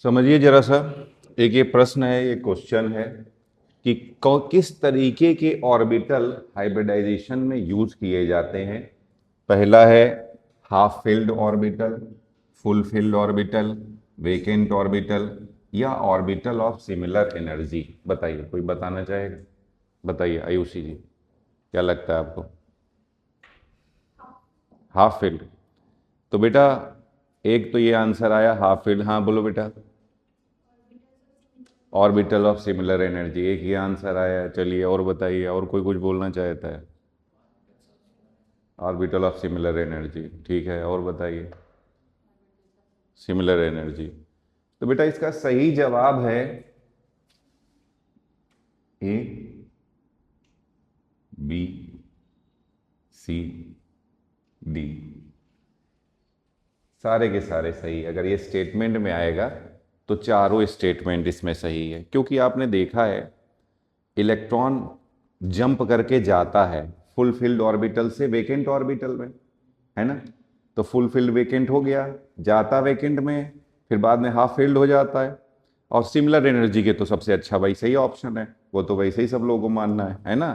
समझिए जरा सा, एक ये प्रश्न है, ये क्वेश्चन है कि किस तरीके के ऑर्बिटल हाइब्रिडाइजेशन में यूज किए जाते हैं। पहला है half filled orbital, full field orbital, vacant orbital या ऑर्बिटल ऑफ सिमिलर एनर्जी। बताइए, कोई बताना चाहेगा? बताइए आयुषी जी, क्या लगता है आपको? Half field. तो बेटा एक तो ये आंसर आया हाफ फील्ड। हाँ बोलो बेटा। ऑर्बिटल ऑफ सिमिलर एनर्जी, एक ये आंसर आया। चलिए और बताइए, और कोई कुछ बोलना चाहता है? ऑर्बिटल ऑफ सिमिलर एनर्जी, ठीक है, और बताइए। Similar energy. तो बेटा इसका सही जवाब है ए, बी, सी, डी। सारे के सारे सही। अगर ये स्टेटमेंट में आएगा तो चारों स्टेटमेंट इसमें सही है, क्योंकि आपने देखा है इलेक्ट्रॉन जंप करके जाता है फुल फिल्ड ऑर्बिटल से वेकेंट ऑर्बिटल में, है ना। तो फुल फिल्ड वेकेंट हो गया, जाता वेकेंट में, फिर बाद में हाफ फिल्ड हो जाता है। और सिमिलर एनर्जी के तो सबसे अच्छा भाई सही ऑप्शन है, वो तो वैसे ही सब लोगों को मानना है ना।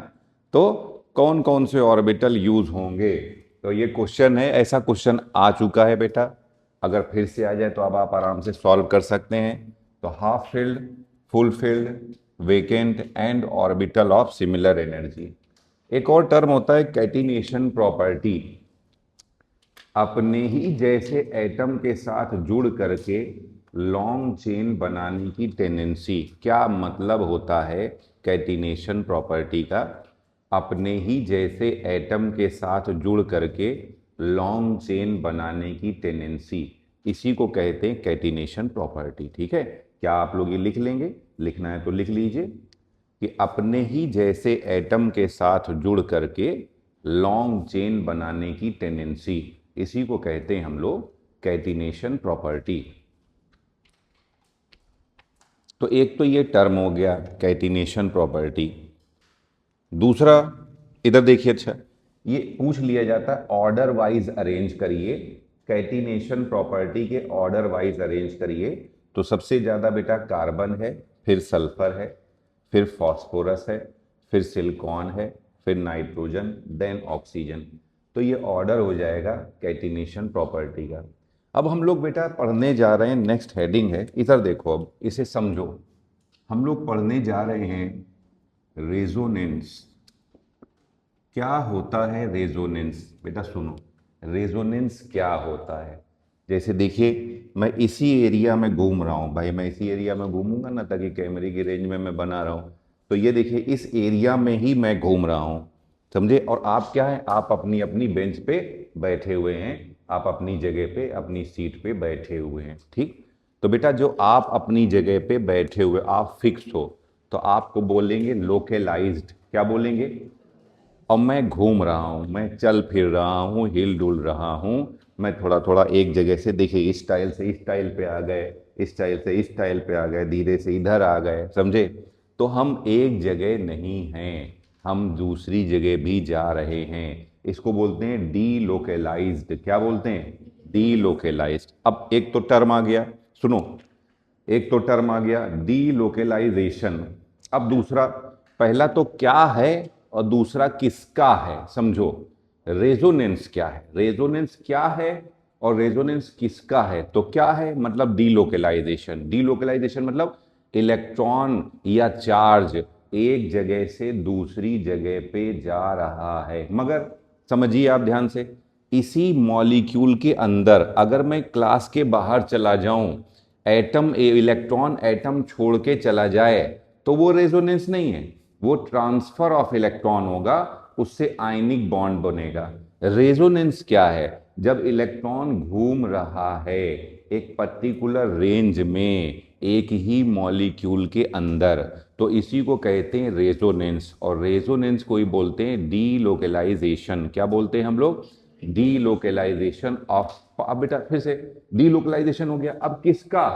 तो कौन कौन से ऑर्बिटल यूज होंगे, तो ये क्वेश्चन है, ऐसा क्वेश्चन आ चुका है बेटा। अगर फिर से आ जाए तो अब आप आराम से सॉल्व कर सकते हैं। तो half field, full field, vacant and orbital of similar energy. एक और टर्म होता है कैटिनेशन प्रॉपर्टी। अपने ही जैसे एटम के साथ जुड़ करके लॉन्ग चेन बनाने की टेंडेंसी। क्या मतलब होता है कैटिनेशन प्रॉपर्टी का? अपने ही जैसे एटम के साथ जुड़ करके लॉन्ग चेन बनाने की टेंडेंसी, इसी को कहते हैं कैटिनेशन प्रॉपर्टी। ठीक है, क्या आप लोग ये लिख लेंगे? लिखना है तो लिख लीजिए कि अपने ही जैसे एटम के साथ जुड़ करके लॉन्ग चेन बनाने की टेंडेंसी, इसी को कहते हैं हम लोग कैटिनेशन प्रॉपर्टी। तो एक तो ये टर्म हो गया कैटिनेशन प्रॉपर्टी। दूसरा, इधर देखिए, अच्छा ये पूछ लिया जाता है ऑर्डर वाइज अरेंज करिए, कैटिनेशन प्रॉपर्टी के ऑर्डर वाइज अरेंज करिए। तो सबसे ज़्यादा बेटा कार्बन है, फिर सल्फर है, फिर फॉस्फोरस है, फिर सिलिकॉन है, फिर नाइट्रोजन, देन ऑक्सीजन। तो ये ऑर्डर हो जाएगा कैटिनेशन प्रॉपर्टी का। अब हम लोग बेटा पढ़ने जा रहे हैं, नेक्स्ट हेडिंग है, इधर देखो, अब इसे समझो। हम लोग पढ़ने जा रहे हैं रेजोनेंस। क्या होता है रेजोनेंस? बेटा सुनो, रेजोनेंस क्या होता है। जैसे देखिए मैं इसी एरिया में घूम रहा हूँ भाई, मैं इसी एरिया में घूमूंगा ना, ताकि कैमरे की रेंज में मैं बना रहा हूँ। तो ये देखिए इस एरिया में ही मैं घूम रहा हूँ, समझे। और आप क्या है, आप अपनी अपनी बेंच पे बैठे हुए हैं, आप अपनी जगह पे अपनी सीट पे बैठे हुए हैं, ठीक। तो बेटा जो आप अपनी जगह पे बैठे हुए, आप फिक्स हो, तो आपको बोलेंगे लोकेलाइज्ड। क्या बोलेंगे? और मैं घूम रहा हूँ, मैं चल फिर रहा हूँ, हिल डुल रहा हूँ, मैं थोड़ा थोड़ा एक जगह से, देखिए इस स्टाइल से इस स्टाइल पे आ गए, इस स्टाइल से इस स्टाइल पे आ गए, धीरे से इधर आ गए, समझे। तो हम एक जगह नहीं हैं, हम दूसरी जगह भी जा रहे हैं। इसको बोलते हैं डी लोकेलाइज्ड। क्या बोलते हैं? डी लोकेलाइज्ड। अब एक तो टर्म आ गया, सुनो, एक तो टर्म आ गया डी लोकेलाइजेशन। अब दूसरा, पहला तो क्या है और दूसरा किसका है, समझो। रेजोनेंस क्या है, रेजोनेंस क्या है और रेजोनेंस किसका है। तो क्या है मतलब डीलोकेलाइजेशन। डीलोकेलाइजेशन मतलब इलेक्ट्रॉन या चार्ज एक जगह से दूसरी जगह पे जा रहा है, मगर समझिए आप ध्यान से, इसी मॉलिक्यूल के अंदर अगर मैं क्लास के बाहर चला जाऊं, एटम इलेक्ट्रॉन एटम छोड़ के चला जाए, तो वो रेजोनेंस नहीं है, वो ट्रांसफर ऑफ इलेक्ट्रॉन होगा, उससे आयनिक बॉन्ड बनेगा। रेजोनेंस क्या है? जब इलेक्ट्रॉन घूम रहा है एक पर्टिकुलर रेंज में एक ही मॉलिक्यूल के अंदर, तो इसी को कहते हैं रेजोनेंस। और रेजोनेंस को ही बोलते हैं डीलोकेलाइजेशन। क्या बोलते हैं हम लोग? Delocalisation of. अब बेटा फिर से, डीलोकेलाइजेशन हो गया, अब किसका?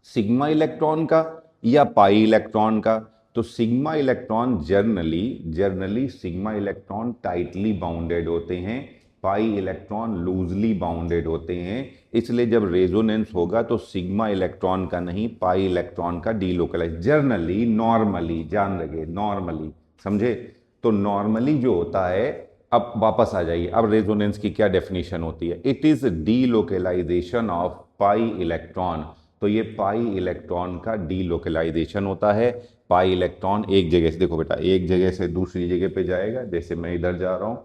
सिग्मा इलेक्ट्रॉन का या पाई इलेक्ट्रॉन का? तो sigma electron generally sigma electron tightly bounded होते हैं पाई इलेक्ट्रॉन लूजली बाउंडेड होते हैं, इसलिए जब रेजोनेंस होगा तो सिग्मा इलेक्ट्रॉन का नहीं पाई इलेक्ट्रॉन का डीलोकलाइज, जर्नली नॉर्मली, जान लगे नॉर्मली, समझे। तो नॉर्मली जो होता है, अब वापस आ जाइए, अब रेजोनेंस की क्या डेफिनेशन होती है, it is delocalisation of pi electron. तो ये पाई इलेक्ट्रॉन का डीलोकलाइजेशन होता है। पाई इलेक्ट्रॉन एक जगह से, देखो बेटा, एक जगह से दूसरी जगह पे जाएगा, जैसे मैं इधर जा रहा हूं,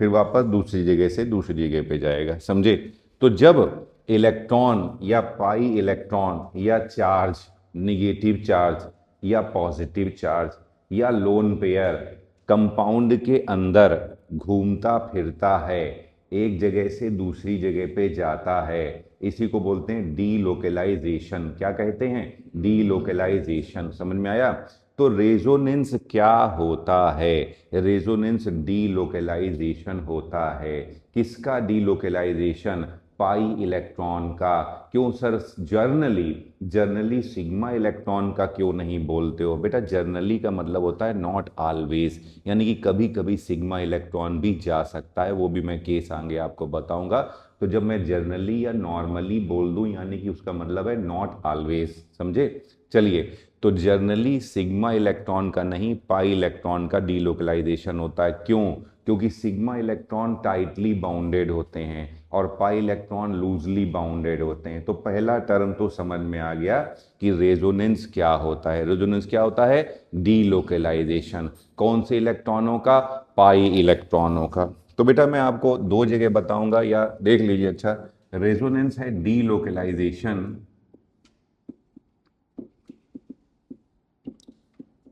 फिर वापस दूसरी जगह से दूसरी जगह पे जाएगा, समझे। तो जब इलेक्ट्रॉन या पाई इलेक्ट्रॉन या चार्ज, निगेटिव चार्ज या पॉजिटिव चार्ज या लोन पेयर कंपाउंड के अंदर घूमता फिरता है, एक जगह से दूसरी जगह पे जाता है, इसी को बोलते हैं डीलोकलाइजेशन। क्या कहते हैं? डीलोकलाइजेशन। समझ में आया? तो रेजोनेंस क्या होता है? रेजोनेंस डीलोकलाइजेशन होता है। किसका डीलोकलाइजेशन? पाई इलेक्ट्रॉन का। क्यों सर जर्नली सिग्मा इलेक्ट्रॉन का क्यों नहीं बोलते हो? बेटा जर्नली का मतलब होता है नॉट ऑलवेज, यानी कि कभी कभी सिग्मा इलेक्ट्रॉन भी जा सकता है, वो भी मैं केस आगे आपको बताऊंगा। तो जब मैं जर्नली या नॉर्मली बोल दूं, यानी कि उसका मतलब है नॉट ऑलवेज, समझे। चलिए, तो जर्नली सिग्मा इलेक्ट्रॉन का नहीं पाई इलेक्ट्रॉन का डीलोकलाइजेशन होता है। क्यों? क्योंकि सिग्मा इलेक्ट्रॉन टाइटली बाउंडेड होते हैं और पाई इलेक्ट्रॉन लूजली बाउंडेड होते हैं। तो पहला टर्म तो समझ में आ गया कि रेजोनेंस क्या होता है। रेजोनेंस क्या होता है? डीलोकलाइजेशन। कौन से इलेक्ट्रॉनों का? पाई इलेक्ट्रॉनों का। तो बेटा मैं आपको दो जगह बताऊंगा, या देख लीजिए। अच्छा, रेजोनेंस है delocalisation,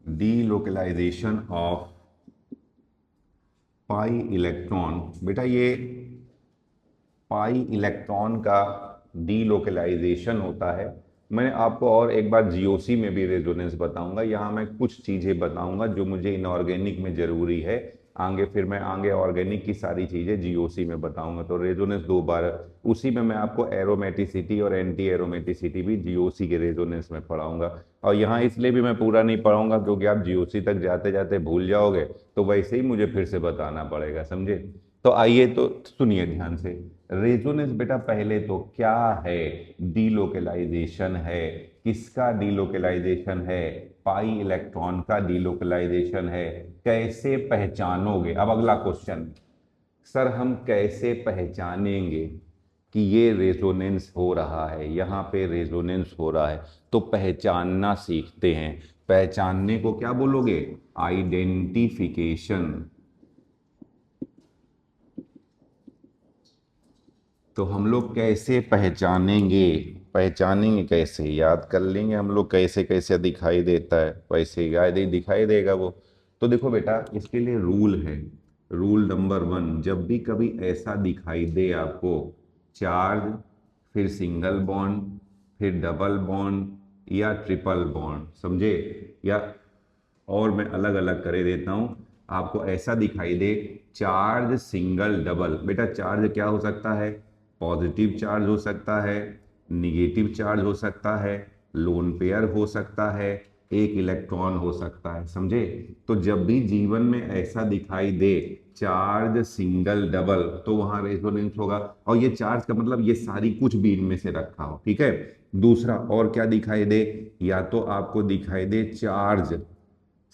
delocalisation of pi electron. बेटा ये पाई इलेक्ट्रॉन का डीलोकलाइजेशन होता है। मैं आपको और एक बार जीओसी में भी रेजोनेंस बताऊंगा। यहाँ मैं कुछ चीज़ें बताऊंगा जो मुझे इनऑर्गेनिक में ज़रूरी है, आगे फिर मैं आगे ऑर्गेनिक की सारी चीज़ें जीओसी में बताऊंगा। तो रेजोनेंस दो बार, उसी में मैं आपको एरोमेटिसिटी और एंटी एरोमेटिसिटी भी जीओसी के रेजोनेंस में पढ़ाऊंगा। और यहाँ इसलिए भी मैं पूरा नहीं पढ़ाऊंगा क्योंकि आप जीओसी तक जाते जाते भूल जाओगे, तो वैसे ही मुझे फिर से बताना पड़ेगा, समझे। तो आइए, तो सुनिए ध्यान से। रेजोनेंस बेटा पहले तो क्या है? डीलोकलाइजेशन है। किसका डीलोकलाइजेशन है? पाई इलेक्ट्रॉन का डीलोकलाइजेशन है। कैसे पहचानोगे? अब अगला क्वेश्चन, सर हम कैसे पहचानेंगे कि ये रेजोनेंस हो रहा है, यहाँ पे रेजोनेंस हो रहा है? तो पहचानना सीखते हैं। पहचानने को क्या बोलोगे? आइडेंटिफिकेशन। तो हम लोग कैसे पहचानेंगे? पहचानेंगे कैसे? याद कर लेंगे हम लोग कैसे कैसे दिखाई देता है, वैसे ही दिखाई देगा वो। तो देखो बेटा, इसके लिए रूल है। रूल नंबर 1, जब भी कभी ऐसा दिखाई दे आपको, चार्ज, फिर सिंगल बॉन्ड, फिर डबल बॉन्ड या ट्रिपल बॉन्ड, समझे। या और मैं अलग अलग करे देता हूं, आपको ऐसा दिखाई दे चार्ज सिंगल डबल, बेटा चार्ज क्या हो सकता है? पॉजिटिव चार्ज हो सकता है, निगेटिव चार्ज हो सकता है, लोन पेयर हो सकता है, एक इलेक्ट्रॉन हो सकता है, समझे। तो जब भी जीवन में ऐसा दिखाई दे चार्ज सिंगल डबल, तो वहां रेजोनेंस होगा। और ये चार्ज का मतलब ये सारी कुछ भी इनमें से रखा हो, ठीक है। दूसरा और क्या दिखाई दे? या तो आपको दिखाई दे चार्ज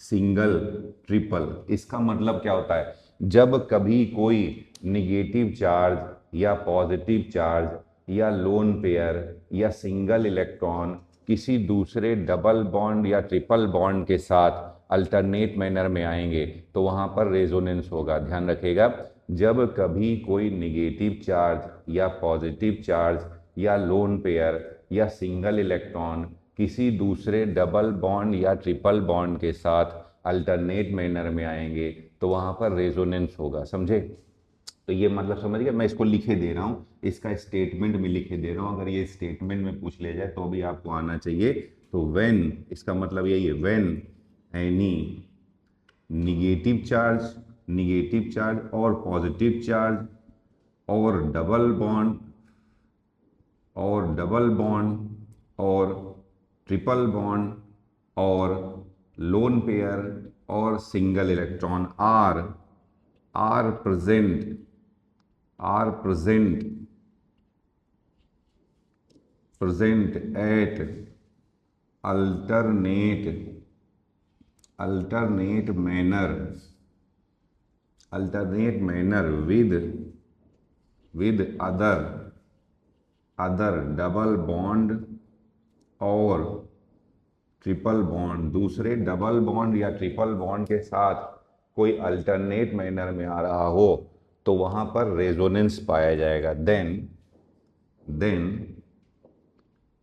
सिंगल ट्रिपल। इसका मतलब क्या होता है? जब कभी कोई निगेटिव चार्ज या पॉजिटिव चार्ज या लोन पेयर या सिंगल इलेक्ट्रॉन किसी दूसरे डबल बॉन्ड या ट्रिपल बॉन्ड के साथ अल्टरनेट मैनर में आएंगे, तो वहां पर रेजोनेंस होगा। ध्यान रखिएगा, जब कभी कोई निगेटिव चार्ज या पॉजिटिव चार्ज या लोन पेयर या सिंगल इलेक्ट्रॉन किसी दूसरे डबल बॉन्ड या ट्रिपल बॉन्ड के साथ अल्टरनेट मैनर में आएंगे, तो वहां पर रेजोनेंस होगा, समझे। तो ये मतलब समझ गया। मैं इसको लिखे दे रहा हूँ, इसका स्टेटमेंट में लिखे दे रहा हूँ। अगर ये स्टेटमेंट में पूछ ले जाए तो भी आपको आना चाहिए। तो व्हेन, इसका मतलब यही है, व्हेन एनी निगेटिव चार्ज और पॉजिटिव चार्ज और डबल बॉन्ड और ट्रिपल बॉन्ड और लोन पेयर और single electron are present are present at alternate manner with other double bond और ट्रिपल बॉन्ड, दूसरे डबल बॉन्ड या ट्रिपल बॉन्ड के साथ कोई अल्टरनेट मैनर में आ रहा हो तो वहां पर रेजोनेंस पाया जाएगा। देन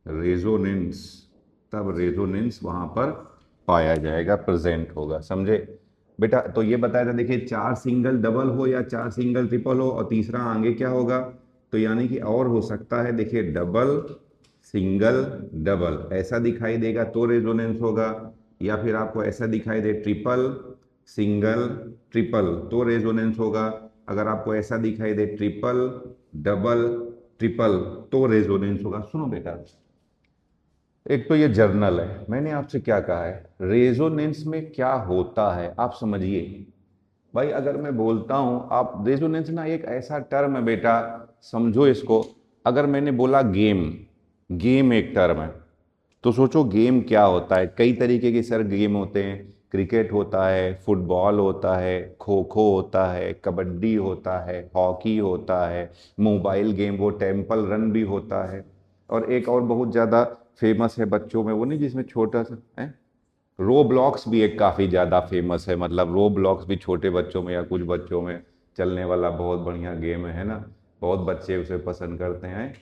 रेजोनेंस, तब रेजोनेंस वहां पर पाया जाएगा, प्रेजेंट होगा। समझे बेटा? तो ये बताया था, देखिए 4 सिंगल डबल हो या 4 सिंगल ट्रिपल हो और तीसरा आगे क्या होगा, तो यानी कि और हो सकता है, देखिए डबल सिंगल डबल ऐसा दिखाई देगा तो रेजोनेंस होगा, या फिर आपको ऐसा दिखाई दे ट्रिपल सिंगल ट्रिपल तो रेजोनेंस होगा। अगर आपको ऐसा दिखाई दे ट्रिपल डबल ट्रिपल तो रेजोनेंस होगा। सुनो बेटा, एक तो ये जर्नल है, मैंने आपसे क्या कहा है, रेजोनेंस में क्या होता है आप समझिए। भाई अगर मैं बोलता हूं, आप रेजोनेंस ना एक ऐसा टर्म है बेटा, समझो इसको। अगर मैंने बोला गेम एक टर्म है, तो सोचो गेम क्या होता है। कई तरीके के सर गेम होते हैं, क्रिकेट होता है, फुटबॉल होता है, खो खो होता है, कबड्डी होता है, हॉकी होता है, मोबाइल गेम वो टेम्पल रन भी होता है, और एक और बहुत ज़्यादा फेमस है बच्चों में, वो नहीं जिसमें छोटा सा है, रो ब्लॉक्स भी एक काफ़ी ज़्यादा फेमस है। मतलब रो ब्लॉक्स भी छोटे बच्चों में या कुछ बच्चों में चलने वाला बहुत बढ़िया गेम है ना, बहुत बच्चे उसे पसंद करते हैं।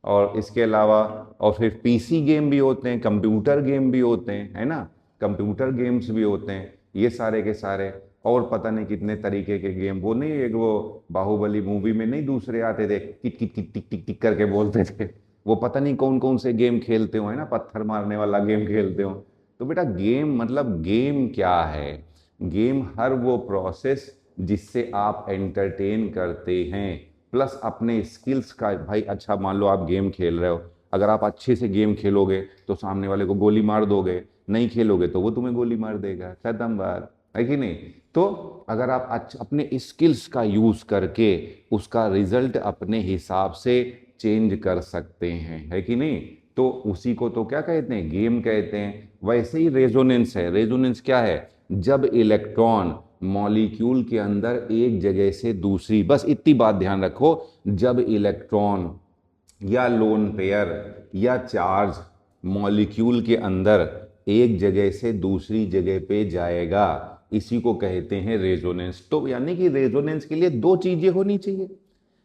और इसके अलावा और फिर पीसी गेम भी होते हैं, कंप्यूटर गेम भी होते हैं, है ना, कंप्यूटर गेम्स भी होते हैं, ये सारे के सारे। और पता नहीं कितने तरीके के गेम, वो नहीं एक वो बाहुबली मूवी में नहीं दूसरे आते थे किट किट किट टिक टिक टिक करके बोलते थे, वो पता नहीं कौन कौन से गेम खेलते हो, है ना, पत्थर मारने वाला गेम खेलते हो। तो बेटा गेम मतलब गेम क्या है, गेम हर वो प्रोसेस जिससे आप एंटरटेन करते हैं प्लस अपने स्किल्स का। भाई अच्छा मान लो आप गेम खेल रहे हो, अगर आप अच्छे से गेम खेलोगे तो सामने वाले को गोली मार दोगे, नहीं खेलोगे तो वो तुम्हें गोली मार देगा, खत्म बात है कि नहीं। तो अगर आप अपने स्किल्स का यूज करके उसका रिजल्ट अपने हिसाब से चेंज कर सकते हैं, है कि नहीं, तो उसी को तो क्या कहते हैं, गेम कहते हैं। वैसे ही रेजोनेंस है। रेजोनेंस क्या है, जब इलेक्ट्रॉन मॉलिक्यूल के अंदर एक जगह से दूसरी, बस इतनी बात ध्यान रखो, जब इलेक्ट्रॉन या लोन पेयर या चार्ज मॉलिक्यूल के अंदर एक जगह से दूसरी जगह पे जाएगा, इसी को कहते हैं रेजोनेंस। तो यानी कि रेजोनेंस के लिए 2 चीजें होनी चाहिए,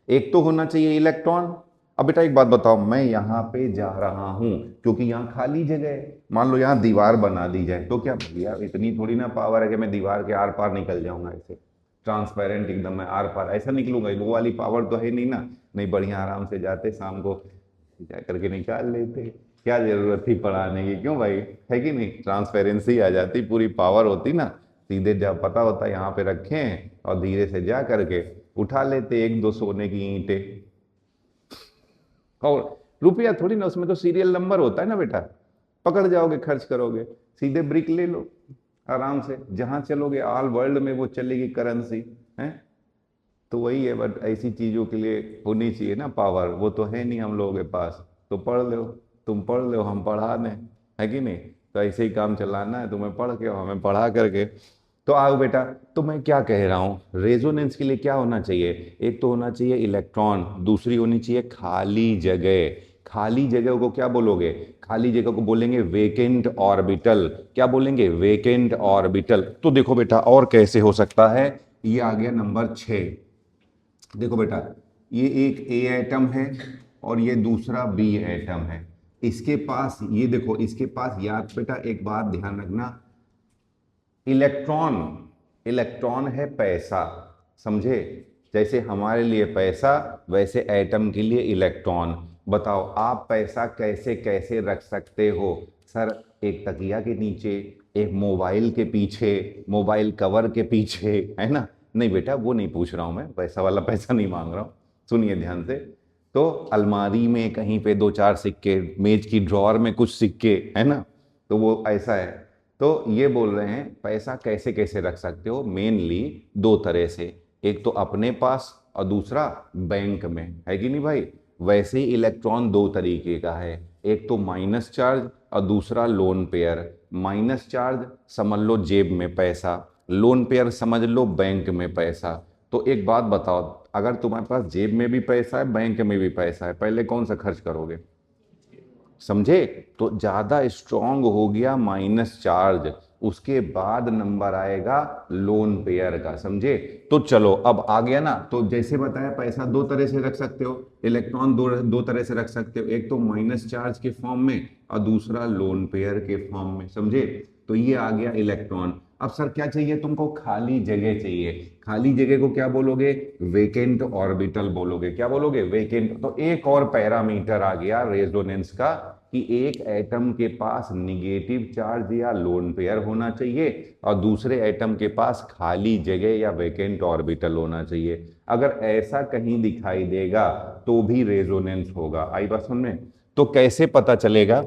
एक तो होना चाहिए इलेक्ट्रॉन। अब बेटा एक बात बताओ, मैं यहाँ पे जा रहा हूँ क्योंकि यहाँ खाली जगह है, मान लो यहाँ दीवार बना दी जाए, तो क्या भैया इतनी थोड़ी ना पावर है कि मैं दीवार के आर पार निकल जाऊंगा, ऐसे ट्रांसपेरेंट एकदम मैं आर पार ऐसा निकलूंगा, वो वाली पावर तो है नहीं ना। नहीं, बढ़िया आराम से जाते शाम को जा करके निकाल लेते, क्या जरूरत थी पढ़ाने की, क्यों भाई, है कि नहीं, ट्रांसपेरेंसी आ जाती, पूरी पावर होती ना, सीधे जब पता होता यहाँ पे रखे हैं और धीरे से जा करके उठा लेते 1-2 सोने की ईंटें। और रुपया थोड़ी ना, उसमें तो सीरियल नंबर होता है ना बेटा, पकड़ जाओगे खर्च करोगे, सीधे ब्रिक ले लो आराम से, जहां चलोगे ऑल वर्ल्ड में वो चलेगी करेंसी है। तो वही है, बट ऐसी चीजों के लिए होनी चाहिए ना पावर, वो तो है नहीं हम लोगों के पास। तो पढ़ लो, तुम पढ़ लो, हम पढ़ा दें, है कि नहीं। तो ऐसे ही काम चलाना है, तुम्हें पढ़ के और हमें पढ़ा करके। तो आओ बेटा, तो मैं क्या कह रहा हूं, रेजोनेंस के लिए क्या होना चाहिए, एक तो होना चाहिए इलेक्ट्रॉन, दूसरी होनी चाहिए खाली जगह। खाली जगह को क्या बोलोगे, खाली जगह को बोलेंगे वेकेंट ऑर्बिटल। क्या बोलेंगे, वेकेंट ऑर्बिटल। तो देखो बेटा और कैसे हो सकता है, ये आ गया नंबर 6। देखो बेटा, ये एक ए एटम है और ये दूसरा बी एटम है, इसके पास ये देखो, इसके पास याद बेटा एक बात ध्यान रखना, इलेक्ट्रॉन, इलेक्ट्रॉन है पैसा, समझे, जैसे हमारे लिए पैसा वैसे एटम के लिए इलेक्ट्रॉन। बताओ आप पैसा कैसे कैसे रख सकते हो, सर एक तकिया के नीचे, एक मोबाइल के पीछे, मोबाइल कवर के पीछे, है ना। नहीं बेटा वो नहीं पूछ रहा हूं मैं, पैसा वाला पैसा नहीं मांग रहा हूं, सुनिए ध्यान से। तो अलमारी में कहीं पे 2-4 सिक्के, मेज की ड्रॉअर में कुछ सिक्के, है ना, तो वो ऐसा है। तो ये बोल रहे हैं पैसा कैसे कैसे रख सकते हो, मेनली 2 तरह से, एक तो अपने पास और दूसरा बैंक में, है कि नहीं भाई। वैसे ही इलेक्ट्रॉन दो तरीके का है, एक तो माइनस चार्ज और दूसरा लोन पेयर। माइनस चार्ज समझ लो जेब में पैसा, लोन पेयर समझ लो बैंक में पैसा। तो एक बात बताओ, अगर तुम्हारे पास जेब में भी पैसा है बैंक में भी पैसा है, पहले कौन सा खर्च करोगे, समझे। तो ज्यादा स्ट्रांग हो गया माइनस चार्ज, उसके बाद नंबर आएगा लोन पेयर का, समझे। तो चलो अब आ गया ना। तो जैसे बताया पैसा दो तरह से रख सकते हो, इलेक्ट्रॉन दो तरह से रख सकते हो, एक तो माइनस चार्ज के फॉर्म में और दूसरा लोन पेयर के फॉर्म में, समझे। तो ये आ गया इलेक्ट्रॉन। अब सर क्या चाहिए तुमको, खाली जगह चाहिए। खाली जगह को क्या बोलोगे, वेकेंट ऑर्बिटल बोलोगे। क्या बोलोगे, वेकेंट। तो एक और पैरामीटर आ गया रेजोनेंस का कि एक एटम के पास निगेटिव चार्ज या लोन पेयर होना चाहिए और दूसरे एटम के पास खाली जगह या वेकेंट ऑर्बिटल होना चाहिए। अगर ऐसा कहीं दिखाई देगा तो भी रेजोनेंस होगा। आई बात समझ में। तो कैसे पता चलेगा,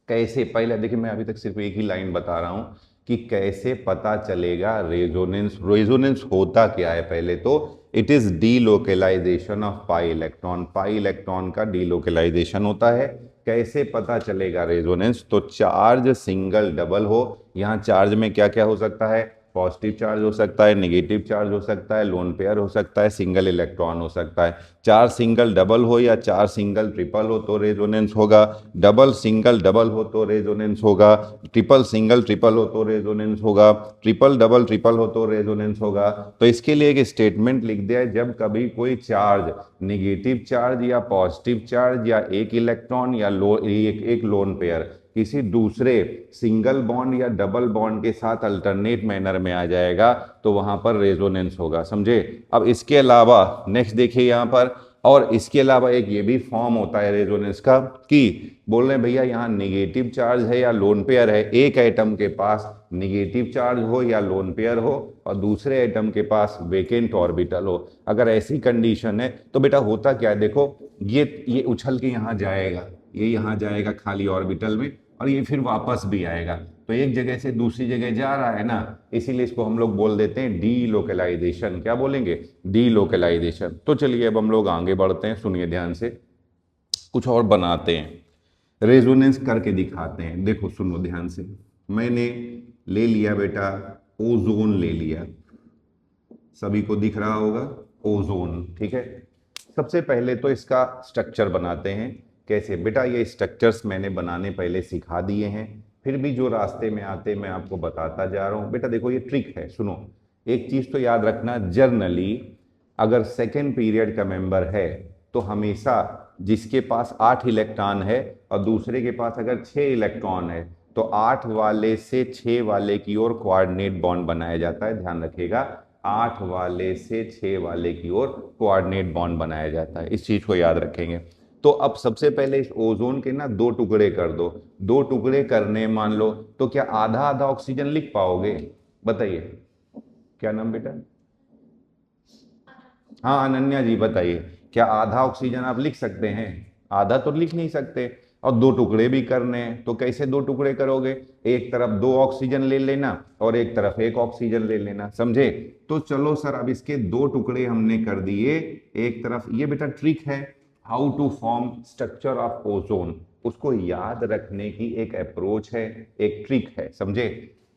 कैसे, पहले देखिए मैं अभी तक सिर्फ एक ही लाइन बता रहा हूं कि कैसे पता चलेगा रेजोनेंस। रेजोनेंस होता क्या है, पहले तो it is delocalisation of pi electron. Pi electron का डीलोकेलाइजेशन होता है। कैसे पता चलेगा रेजोनेंस, तो चार्ज सिंगल डबल हो। यहाँ चार्ज में क्या क्या हो सकता है, पॉजिटिव चार्ज हो सकता है, नेगेटिव चार्ज हो सकता है, लोन पेयर हो सकता है, सिंगल इलेक्ट्रॉन हो सकता है। चार सिंगल डबल हो या चार सिंगल ट्रिपल हो तो रेजोनेंस होगा, डबल सिंगल डबल हो तो रेजोनेंस होगा, ट्रिपल सिंगल ट्रिपल हो तो रेजोनेंस होगा, ट्रिपल डबल ट्रिपल हो तो रेजोनेंस होगा। तो इसके लिए एक स्टेटमेंट लिख दिया है, जब कभी कोई चार्ज निगेटिव चार्ज या पॉजिटिव चार्ज या एक इलेक्ट्रॉन या एक लोन पेयर किसी दूसरे सिंगल बॉन्ड या डबल बॉन्ड के साथ अल्टरनेट मैनर में आ जाएगा तो वहां पर रेजोनेंस होगा, समझे। अब इसके अलावा नेक्स्ट देखिए यहां पर, और इसके अलावा एक ये भी फॉर्म होता है रेजोनेंस का कि बोल रहे हैं भैया यहाँ निगेटिव चार्ज है या लोन पेयर है, एक एटम के पास निगेटिव चार्ज हो या लोन पेयर हो और दूसरे एटम के पास वेकेंट ऑर्बिटल हो। अगर ऐसी कंडीशन है तो बेटा होता क्या है, देखो ये उछल के यहाँ जाएगा, ये यहाँ जाएगा खाली ऑर्बिटल में और ये फिर वापस भी आएगा। तो एक जगह से दूसरी जगह जा रहा है ना, इसीलिए इसको हम लोग बोल देते हैं डीलोकेलाइजेशन। क्या बोलेंगे, डीलोकेलाइजेशन। तो चलिए अब हम लोग आगे बढ़ते हैं, सुनिए ध्यान से, कुछ और बनाते हैं, रेजोनेंस करके दिखाते हैं। देखो सुनो ध्यान से, मैंने ले लिया बेटा ओजोन ले लिया, सभी को दिख रहा होगा ओजोन, ठीक है। सबसे पहले तो इसका स्ट्रक्चर बनाते हैं। कैसे बेटा, ये स्ट्रक्चर्स मैंने बनाने पहले सिखा दिए हैं, फिर भी जो रास्ते में आते मैं आपको बताता जा रहा हूं। बेटा देखो ये ट्रिक है, सुनो। एक चीज तो याद रखना, जर्नली अगर सेकेंड पीरियड का मेंबर है तो हमेशा जिसके पास 8 इलेक्ट्रॉन है और दूसरे के पास अगर 6 इलेक्ट्रॉन है तो 8 वाले से 6 वाले की ओर कोऑर्डिनेट बॉन्ड बनाया जाता है। ध्यान रखिएगा, 8 वाले से 6 वाले की ओर कोऑर्डिनेट बॉन्ड बनाया जाता है, इस चीज को याद रखेंगे। तो अब सबसे पहले इस ओजोन के ना 2 टुकड़े कर दो। 2 टुकड़े करने मान लो तो क्या आधा आधा ऑक्सीजन लिख पाओगे, बताइए। क्या नाम बेटा, हाँ अनन्या जी बताइए, क्या आधा ऑक्सीजन आप लिख सकते हैं, आधा तो लिख नहीं सकते। और 2 टुकड़े भी करने हैं तो कैसे 2 टुकड़े करोगे, एक तरफ 2 ऑक्सीजन ले लेना और एक तरफ 1 ऑक्सीजन ले लेना, समझे। तो चलो सर अब इसके 2 टुकड़े हमने कर दिए एक तरफ। ये बेटा ट्रिक है, how to form structure of ozone, उसको याद रखने की एक अप्रोच है, एक ट्रिक है, समझे।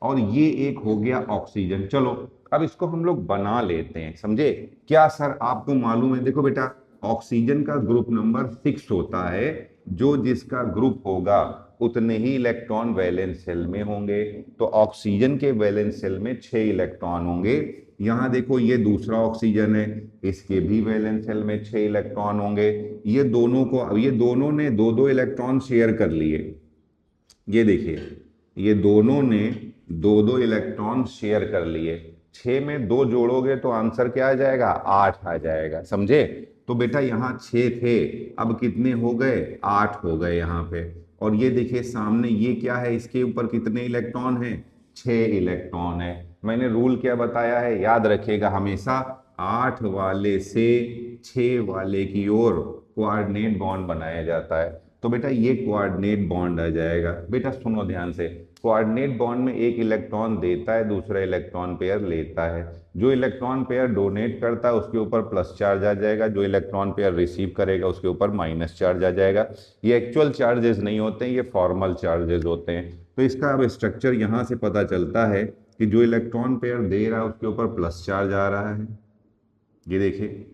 और ये एक हो गया ऑक्सीजन। चलो अब इसको हम लोग बना लेते हैं, समझे। क्या सर आपको मालूम है, देखो बेटा ऑक्सीजन का ग्रुप नंबर 6 होता है, जो जिसका ग्रुप होगा उतने ही इलेक्ट्रॉन वैलेंस शेल में होंगे। तो ऑक्सीजन के वैलेंस शेल में 6 इलेक्ट्रॉन होंगे। यहां देखो ये दूसरा ऑक्सीजन है, इसके भी वैलेंस शेल में 6 इलेक्ट्रॉन होंगे। ये दोनों को, अब ये दोनों ने 2-2 इलेक्ट्रॉन शेयर कर लिए। ये देखिए ये दोनों ने 2-2 इलेक्ट्रॉन शेयर कर लिए। 6 में 2 जोड़ोगे तो आंसर क्या आ जाएगा, 8 आ जाएगा, समझे। तो बेटा यहाँ 6 थे, अब कितने हो गए, 8 हो गए यहाँ पे। और ये देखिए सामने ये क्या है, इसके ऊपर कितने इलेक्ट्रॉन हैं, 6 इलेक्ट्रॉन है। मैंने रूल क्या बताया है, याद रखिएगा हमेशा 8 वाले से 6 वाले की ओर कोऑर्डिनेट बॉन्ड बनाया जाता है। तो बेटा ये कोऑर्डिनेट बॉन्ड आ जाएगा। बेटा सुनो ध्यान से, कोऑर्डिनेट बॉन्ड में एक इलेक्ट्रॉन देता है, दूसरा इलेक्ट्रॉन पेयर लेता है। जो इलेक्ट्रॉन पेयर डोनेट करता है उसके ऊपर प्लस चार्ज आ जाएगा, जो इलेक्ट्रॉन पेयर रिसीव करेगा उसके ऊपर माइनस चार्ज आ जाएगा। ये एक्चुअल चार्जेस नहीं होते हैं, ये फॉर्मल चार्जेस होते हैं। तो इसका अब स्ट्रक्चर यहाँ से पता चलता है कि जो इलेक्ट्रॉन पेयर दे रहा है उसके ऊपर प्लस चार्ज आ रहा है, ये देखिए,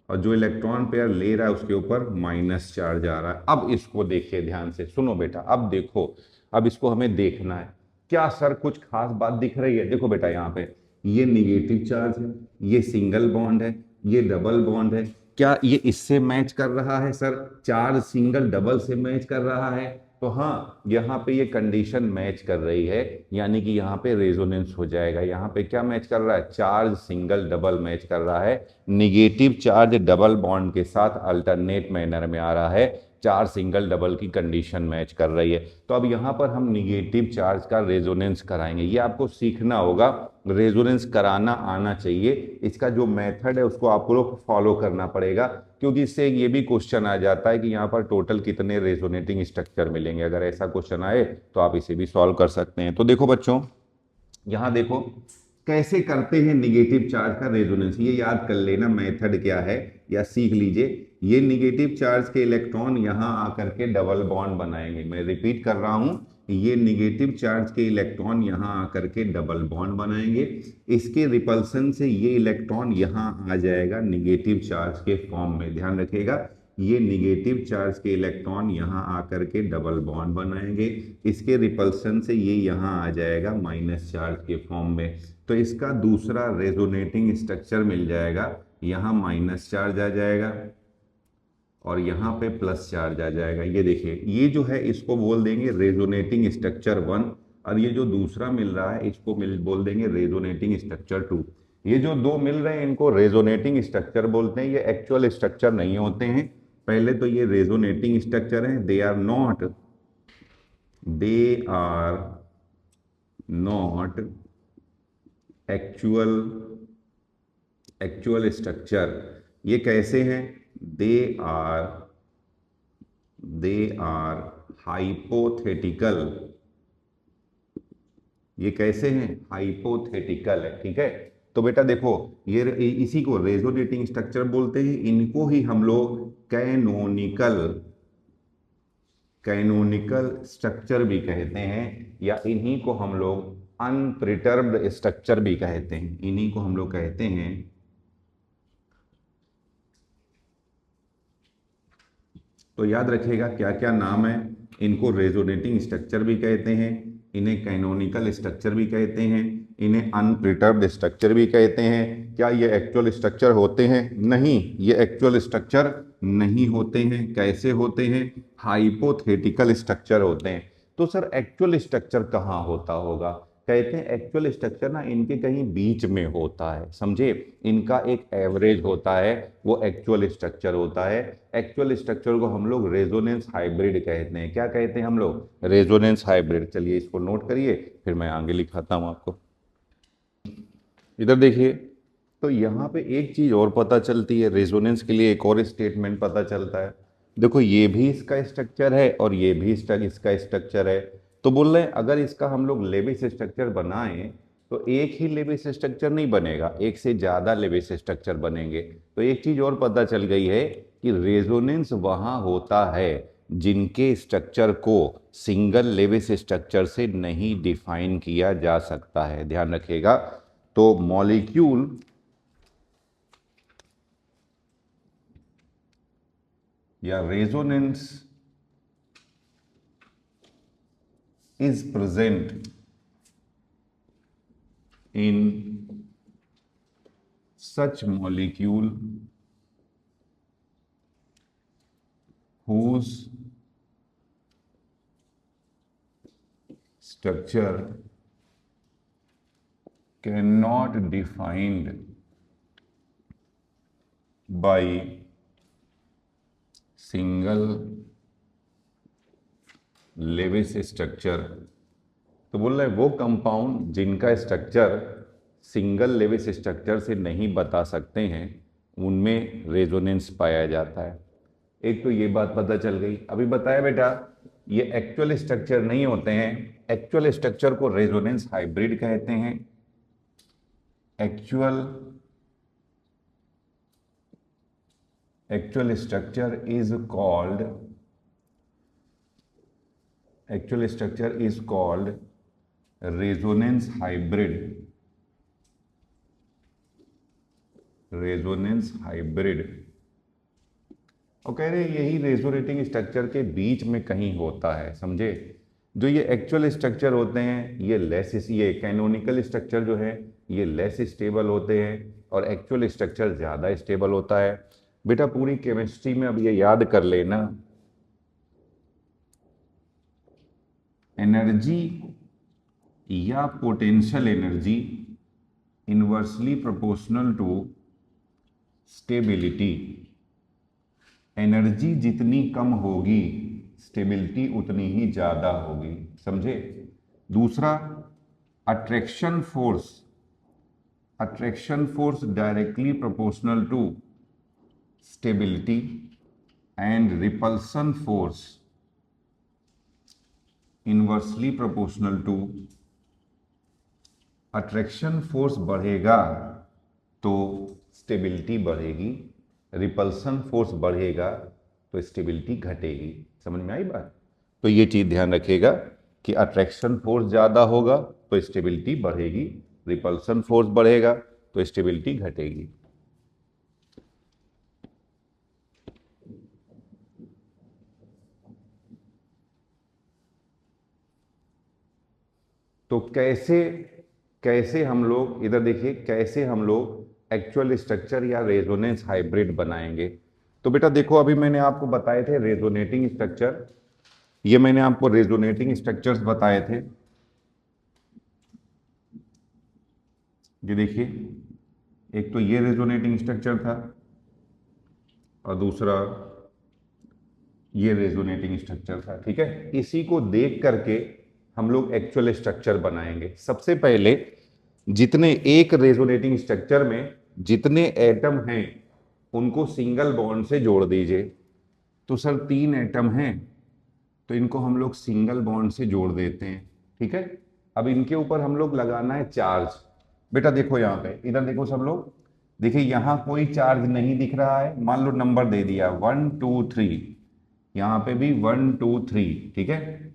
और जो इलेक्ट्रॉन पेयर ले रहा है उसके ऊपर माइनस चार्ज आ रहा है। अब इसको देखिए ध्यान से, सुनो बेटा, अब देखो, अब इसको हमें देखना है। क्या सर कुछ खास बात दिख रही है? देखो बेटा यहाँ पे ये निगेटिव चार्ज है, ये सिंगल बॉन्ड है, ये डबल बॉन्ड है। क्या ये इससे मैच कर रहा है सर? चार्ज सिंगल डबल से मैच कर रहा है? तो हाँ, यहाँ पे ये कंडीशन मैच कर रही है, यानी कि यहाँ पे रेजोनेंस हो जाएगा। यहाँ पे क्या मैच कर रहा है? चार्ज सिंगल डबल मैच कर रहा है। निगेटिव चार्ज डबल बॉन्ड के साथ अल्टरनेट मैनर में आ रहा है, चार सिंगल डबल की कंडीशन मैच कर रही है। तो अब यहाँ पर हम निगेटिव चार्ज का रेजोनेंस कराएंगे। ये आपको सीखना होगा, रेजोनेंस कराना आना चाहिए। इसका जो मेथड है उसको आपको लोग फॉलो करना पड़ेगा, क्योंकि इससे ये भी क्वेश्चन आ जाता है कि यहाँ पर टोटल कितने रेजोनेटिंग स्ट्रक्चर मिलेंगे। अगर ऐसा क्वेश्चन आए तो आप इसे भी सॉल्व कर सकते हैं। तो देखो बच्चों, यहाँ देखो कैसे करते हैं निगेटिव चार्ज का रेजोनेंस, ये याद कर लेना मेथड क्या है, या सीख लीजिए। ये निगेटिव चार्ज के इलेक्ट्रॉन यहाँ आकर के डबल बॉन्ड बनाएंगे। मैं रिपीट कर रहा हूँ, ये निगेटिव चार्ज के इलेक्ट्रॉन यहाँ आकर के डबल बॉन्ड बनाएंगे। इसके रिपल्सन से ये इलेक्ट्रॉन यहाँ आ जाएगा निगेटिव चार्ज के फॉर्म में। ध्यान रखिएगा, ये निगेटिव चार्ज के इलेक्ट्रॉन यहाँ आकर के डबल बॉन्ड बनाएंगे। इसके रिपल्सन से ये यहाँ आ जाएगा माइनस चार्ज के फॉर्म में। तो इसका दूसरा रेजोनेटिंग स्ट्रक्चर मिल जाएगा। यहाँ माइनस चार्ज आ जाएगा और यहाँ पे प्लस चार्ज आ जाएगा। ये देखिए, ये जो है इसको बोल देंगे रेजोनेटिंग स्ट्रक्चर 1, और ये जो दूसरा मिल रहा है इसको बोल देंगे रेजोनेटिंग स्ट्रक्चर 2। ये जो दो मिल रहे हैं इनको रेजोनेटिंग स्ट्रक्चर बोलते हैं। ये एक्चुअल स्ट्रक्चर नहीं होते हैं। पहले तो ये रेजोनेटिंग स्ट्रक्चर हैं, they are not actual structure. ये कैसे हैं? They are hypothetical. ये कैसे हैं? हाइपोथेटिकल है, ठीक है। तो बेटा देखो, ये इसी को रेजोनेटिंग स्ट्रक्चर बोलते हैं। इनको ही हम लोग कैनोनिकल स्ट्रक्चर भी कहते हैं, या इन्हीं को हम लोग अनप्रिटर्ब्ड स्ट्रक्चर भी कहते हैं। इन्हीं को हम लोग कहते हैं तो याद रखिएगा क्या क्या नाम है। इनको रेजोनेटिंग स्ट्रक्चर भी कहते हैं, इन्हें कैनोनिकल स्ट्रक्चर भी कहते हैं, इन्हें अनप्रिटर्ब्ड स्ट्रक्चर भी कहते हैं। क्या ये एक्चुअल स्ट्रक्चर होते हैं? नहीं, ये एक्चुअल स्ट्रक्चर नहीं होते हैं। कैसे होते हैं? हाइपोथेटिकल स्ट्रक्चर होते हैं। तो सर एक्चुअल स्ट्रक्चर कहाँ होता होगा? कहते हैं एक्चुअल स्ट्रक्चर ना इनके कहीं बीच में होता है, समझे। इनका एक एवरेज होता है, वो एक्चुअल स्ट्रक्चर होता है। एक्चुअल स्ट्रक्चर को हम लोग रेजोनेंस हाइब्रिड कहते हैं। क्या कहते हैं हम लोग? Resonance hybrid. चलिए इसको नोट करिए, फिर मैं आगे लिखाता हूँ आपको। इधर देखिए, तो यहाँ पे एक चीज और पता चलती है, रेजोनेंस के लिए एक और स्टेटमेंट पता चलता है। देखो, ये भी इसका स्ट्रक्चर है और ये भी इसका स्ट्रक्चर है। तो बोल रहे हैं अगर इसका हम लोग लेविस स्ट्रक्चर बनाएं तो एक ही लेविस स्ट्रक्चर नहीं बनेगा, एक से ज्यादा लेविस स्ट्रक्चर बनेंगे। तो एक चीज और पता चल गई है कि रेजोनेंस वहां होता है जिनके स्ट्रक्चर को सिंगल लेविस स्ट्रक्चर से नहीं डिफाइन किया जा सकता है। ध्यान रखिएगा। तो मॉलिक्यूल या resonance is present in such molecule whose structure cannot defined by single Lewis structure. तो बोल रहे हैं वो कंपाउंड जिनका स्ट्रक्चर सिंगल लेविस स्ट्रक्चर से नहीं बता सकते हैं, उनमें रेजोनेंस पाया जाता है। एक तो ये बात पता चल गई। अभी बताया बेटा ये एक्चुअल स्ट्रक्चर नहीं होते हैं, एक्चुअल स्ट्रक्चर को रेजोनेंस हाइब्रिड कहते हैं। Actual structure is called resonance hybrid. और कह रहे हैं यही रेजोनेटिंग स्ट्रक्चर के बीच में कहीं होता है, समझे। जो ये एक्चुअल स्ट्रक्चर होते हैं ये कैनोनिकल स्ट्रक्चर जो है ये लेस स्टेबल होते हैं और एक्चुअल स्ट्रक्चर ज़्यादा स्टेबल होता है। बेटा पूरी केमिस्ट्री में अब ये याद कर लेना, एनर्जी या potential energy inversely proportional to stability. Energy जितनी कम होगी स्टेबिलिटी उतनी ही ज़्यादा होगी, समझे। दूसरा attraction force directly proportional to stability and repulsion force inversely proportional to. Attraction force बढ़ेगा तो स्टेबिलिटी बढ़ेगी, रिपल्सन फोर्स बढ़ेगा तो स्टेबिलिटी घटेगी। समझ में आई बात। तो ये चीज ध्यान रखिएगा कि अट्रैक्शन फोर्स ज्यादा होगा तो स्टेबिलिटी बढ़ेगी, रिपल्सन फोर्स बढ़ेगा तो स्टेबिलिटी घटेगी। तो कैसे हम लोग इधर देखिए, कैसे हम लोग एक्चुअल स्ट्रक्चर या रेजोनेंस हाइब्रिड बनाएंगे। तो बेटा देखो अभी मैंने आपको बताए थे रेजोनेटिंग स्ट्रक्चर, ये मैंने आपको रेजोनेटिंग स्ट्रक्चर्स बताए थे। ये देखिए एक तो ये रेजोनेटिंग स्ट्रक्चर था और दूसरा ये रेजोनेटिंग स्ट्रक्चर था, ठीक है। इसी को देख करके हम लोग एक्चुअल स्ट्रक्चर बनाएंगे। सबसे पहले जितने एक रेजोनेटिंग स्ट्रक्चर में जितने एटम हैं उनको सिंगल बॉन्ड से जोड़ दीजिए। तो सर 3 एटम हैं तो इनको हम लोग सिंगल बॉन्ड से जोड़ देते हैं, ठीक है। अब इनके ऊपर हम लोग लगाना है चार्ज। बेटा देखो यहाँ पे, इधर देखो सब लोग, देखिए यहाँ कोई चार्ज नहीं दिख रहा है। मान लो नंबर दे दिया 1 2 3, यहाँ पे भी 1 2 3, ठीक है।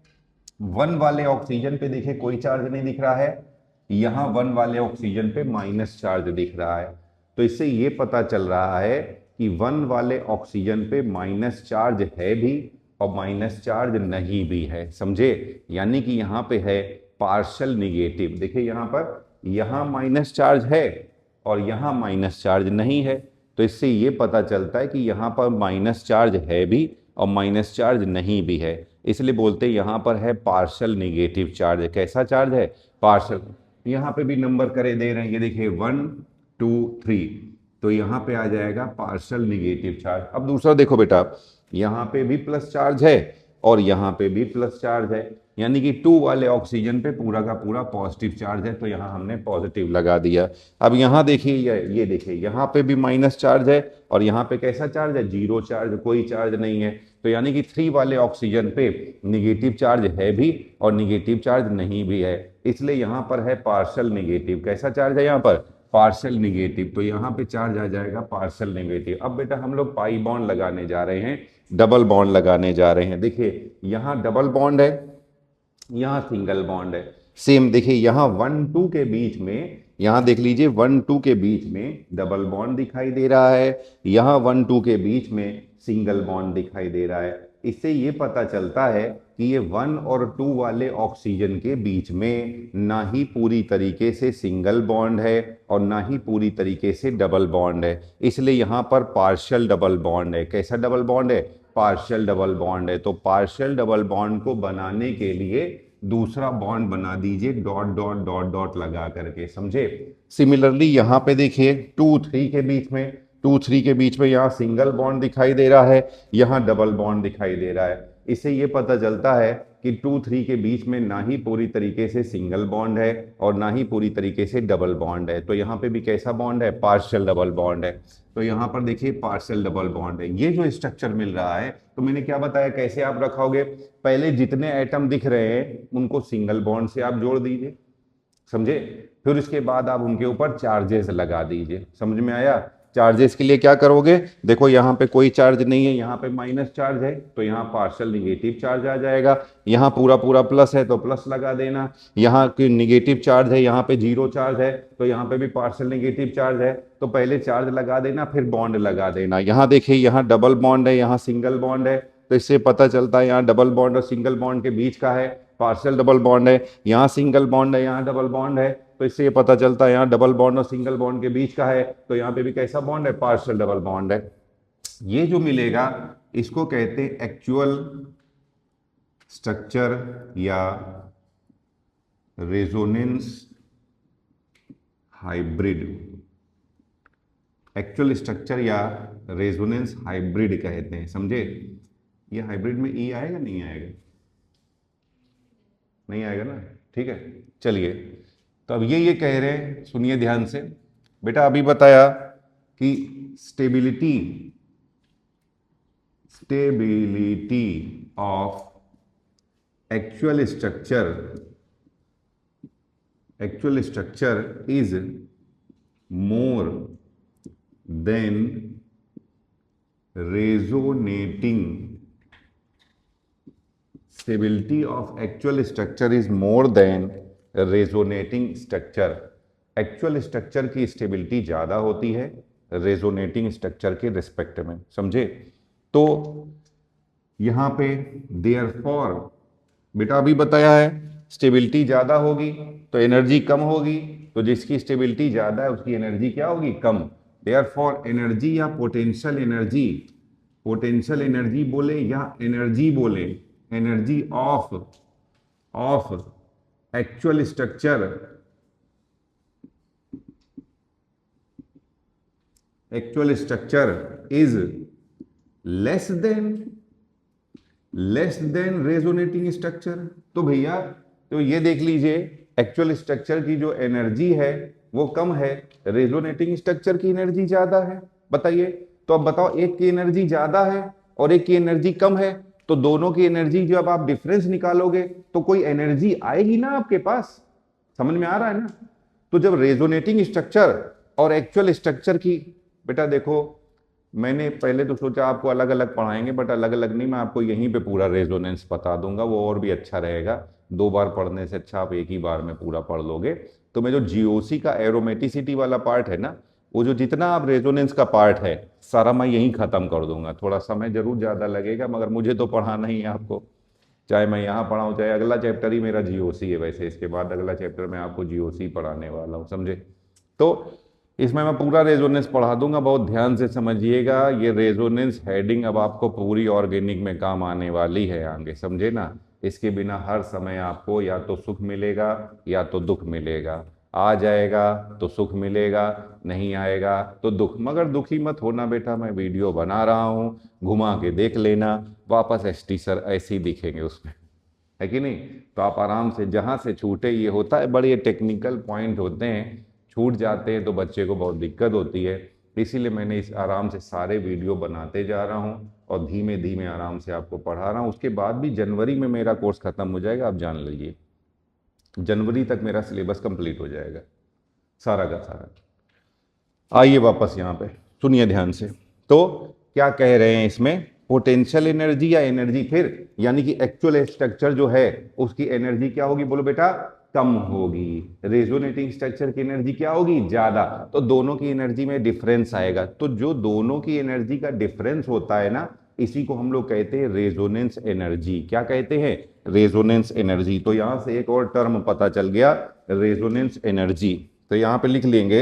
1 वाले ऑक्सीजन पे देखिए कोई चार्ज नहीं दिख रहा है, यहाँ 1 वाले ऑक्सीजन पे माइनस चार्ज दिख रहा है। तो इससे ये पता चल रहा है कि 1 वाले ऑक्सीजन पे माइनस चार्ज है भी और माइनस चार्ज नहीं भी है, समझे। यानी कि यहाँ पे है पार्शियल निगेटिव। देखिए यहाँ पर यहाँ माइनस चार्ज है और यहाँ माइनस चार्ज नहीं है। तो इससे ये पता चलता है कि यहाँ पर माइनस चार्ज है भी और माइनस चार्ज नहीं भी है, इसलिए बोलते हैं यहाँ पर है पार्शियल निगेटिव चार्ज। कैसा चार्ज है? पार्शियल। यहाँ पे भी नंबर करे दे रहे हैं, ये देखिए 1 2 3, तो यहाँ पे आ जाएगा पार्शियल निगेटिव चार्ज। अब दूसरा देखो बेटा, यहाँ पे भी प्लस चार्ज है और यहाँ पे भी प्लस चार्ज है, यानी कि 2 वाले ऑक्सीजन पे पूरा का पूरा पॉजिटिव चार्ज है, तो यहाँ हमने पॉजिटिव लगा दिया। अब यहाँ देखिए ये देखिए यहाँ पे भी माइनस चार्ज है और यहाँ पे कैसा चार्ज है? 0 चार्ज, कोई चार्ज नहीं है। तो यानी कि 3 वाले ऑक्सीजन पे निगेटिव चार्ज है भी और निगेटिव चार्ज नहीं भी है, इसलिए यहाँ पर है पार्शियल निगेटिव। कैसा चार्ज है यहाँ पर? Partial negative. तो यहाँ पे चार्ज आ जाएगा पार्शियल निगेटिव। अब बेटा हम लोग पाई बॉन्ड लगाने जा रहे हैं, डबल बॉन्ड लगाने जा रहे हैं। देखिए यहाँ डबल बॉन्ड है, यहाँ सिंगल बॉन्ड है। सेम देखिए यहाँ 1 2 के बीच में, यहाँ देख लीजिए 1 2 के बीच में डबल बॉन्ड दिखाई दे रहा है, यहाँ 1 2 के बीच में सिंगल बॉन्ड दिखाई दे रहा है। इससे ये पता चलता है कि ये 1 और 2 वाले ऑक्सीजन के बीच में ना ही पूरी तरीके से सिंगल बॉन्ड है और ना ही पूरी तरीके से डबल बॉन्ड है, इसलिए यहाँ पर पार्शियल डबल बॉन्ड है। कैसा डबल बॉन्ड है? पार्शियल डबल बॉन्ड है। तो पार्शियल डबल बॉन्ड को बनाने के लिए दूसरा बॉन्ड बना दीजिए डॉट डॉट डॉट डॉट लगा करके, समझे। सिमिलरली यहाँ पे देखिए 2 3 के बीच में, 2 3 के बीच में यहाँ सिंगल बॉन्ड दिखाई दे रहा है, यहाँ डबल बॉन्ड दिखाई दे रहा है। इससे ये पता चलता है कि 2 3 के बीच में ना ही पूरी तरीके से सिंगल बॉन्ड है और ना ही पूरी तरीके से डबल बॉन्ड है। तो यहाँ पे भी कैसा बॉन्ड है, पार्शियल डबल बॉन्ड है। तो यहाँ पर देखिए पार्शियल डबल बॉन्ड है। ये जो स्ट्रक्चर मिल रहा है, तो मैंने क्या बताया कैसे आप रखोगे, पहले जितने एटम दिख रहे हैं उनको सिंगल बॉन्ड से आप जोड़ दीजिए, समझे। फिर उसके बाद आप उनके ऊपर चार्जेस लगा दीजिए, समझ में आया। चार्जेस के लिए क्या करोगे, देखो यहाँ पे कोई चार्ज नहीं है, यहाँ पे माइनस चार्ज है तो यहाँ पार्शियल निगेटिव चार्ज आ जाएगा। यहाँ पूरा पूरा प्लस है तो प्लस लगा देना, यहाँ की निगेटिव चार्ज है, यहाँ पे जीरो चार्ज है तो यहाँ पे भी पार्शियल निगेटिव चार्ज है। तो पहले चार्ज लगा देना फिर बॉन्ड लगा देना। यहाँ देखिए यहाँ डबल बॉन्ड है, यहाँ सिंगल बॉन्ड है, तो इससे पता चलता है यहाँ डबल बॉन्ड और सिंगल बॉन्ड के बीच का है, पार्शियल डबल बॉन्ड है। यहाँ सिंगल बॉन्ड है, यहाँ डबल बॉन्ड है, तो इससे ये पता चलता है यहाँ डबल बॉन्ड और सिंगल बॉन्ड के बीच का है, तो यहाँ पे भी कैसा बॉन्ड है, पार्शियल डबल बॉन्ड है। ये जो मिलेगा इसको कहते हैं एक्चुअल स्ट्रक्चर या रेजोनेंस हाइब्रिड। एक्चुअल स्ट्रक्चर या रेजोनेंस हाइब्रिड कहते हैं, समझे। ये हाइब्रिड में ई आएगा नहीं आएगा, नहीं आएगा ना, ठीक है। चलिए, तो अब ये कह रहे हैं, सुनिए ध्यान से बेटा, अभी बताया कि stability of actual structure is more than resonating. Stability of actual structure is more than resonating structure. Actual structure की स्टेबिलिटी ज्यादा होती है रेजोनेटिंग स्ट्रक्चर के रिस्पेक्ट में, समझे। तो यहां पे देयरफॉर बेटा अभी बताया है स्टेबिलिटी ज्यादा होगी तो एनर्जी कम होगी, तो जिसकी स्टेबिलिटी ज्यादा है उसकी एनर्जी क्या होगी, कम। देयरफॉर एनर्जी या पोटेंशियल एनर्जी बोले या एनर्जी बोले, energy of actual structure is less than resonating structure. तो भैया तो ये देख लीजिए एक्चुअल स्ट्रक्चर की जो एनर्जी है वो कम है, रेजोनेटिंग स्ट्रक्चर की एनर्जी ज्यादा है। बताइए, तो अब बताओ एक की एनर्जी ज्यादा है और एक की एनर्जी कम है, तो दोनों की एनर्जी जब आप डिफरेंस निकालोगे तो कोई एनर्जी आएगी ना आपके पास, समझ में आ रहा है ना। तो जब रेजोनेटिंग स्ट्रक्चर और एक्चुअल स्ट्रक्चर की, बेटा देखो मैंने पहले तो सोचा आपको अलग अलग पढ़ाएंगे, बट अलग अलग नहीं, मैं आपको यहीं पे पूरा रेजोनेंस बता दूंगा, वो और भी अच्छा रहेगा। 2 बार पढ़ने से अच्छा आप एक ही बार में पूरा पढ़ लोगे। तो मैं जो जीओसी का एरोमेटिसिटी वाला पार्ट है ना, वो जो जितना आप रेजोनेंस का पार्ट है सारा मैं यहीं खत्म कर दूंगा। थोड़ा समय जरूर ज्यादा लगेगा मगर मुझे तो पढ़ाना ही है आपको, चाहे मैं यहाँ पढ़ाऊँ चाहे अगला चैप्टर ही मेरा जीओसी है। वैसे इसके बाद अगला चैप्टर मैं आपको जीओसी पढ़ाने वाला हूँ, समझे। तो इसमें मैं पूरा रेजोनेंस पढ़ा दूंगा, बहुत ध्यान से समझिएगा। ये रेजोनेंस हेडिंग अब आपको पूरी ऑर्गेनिक में काम आने वाली है आगे, समझे ना। इसके बिना हर समय आपको या तो सुख मिलेगा या तो दुख मिलेगा। आ जाएगा तो सुख मिलेगा, नहीं आएगा तो दुख। मगर दुखी मत होना बेटा, मैं वीडियो बना रहा हूँ, घुमा के देख लेना, वापस एसटी सर ऐसे ही दिखेंगे उसमें, है कि नहीं। तो आप आराम से जहाँ से छूटे, ये होता है बड़े टेक्निकल पॉइंट होते हैं, छूट जाते हैं तो बच्चे को बहुत दिक्कत होती है। इसीलिए मैंने इस आराम से सारे वीडियो बनाते जा रहा हूँ और धीमे धीमे आराम से आपको पढ़ा रहा हूँ। उसके बाद भी जनवरी में मेरा कोर्स खत्म हो जाएगा, आप जान लीजिए जनवरी तक मेरा सिलेबस कंप्लीट हो जाएगा सारा का सारा। आइए वापस यहाँ पे सुनिए ध्यान से। तो क्या कह रहे हैं इसमें, पोटेंशियल एनर्जी या एनर्जी फिर यानी कि एक्चुअल स्ट्रक्चर जो है उसकी एनर्जी क्या होगी, बोलो बेटा, कम होगी। रेजोनेटिंग स्ट्रक्चर की एनर्जी क्या होगी, ज्यादा। तो दोनों की एनर्जी में डिफरेंस आएगा। तो जो दोनों की एनर्जी का डिफरेंस होता है ना, इसी को हम लोग कहते हैं रेजोनेंस एनर्जी। क्या कहते हैं, रेजोनेंस एनर्जी। तो यहां से एक और टर्म पता चल गया, रेजोनेंस एनर्जी। तो यहां पे लिख लेंगे,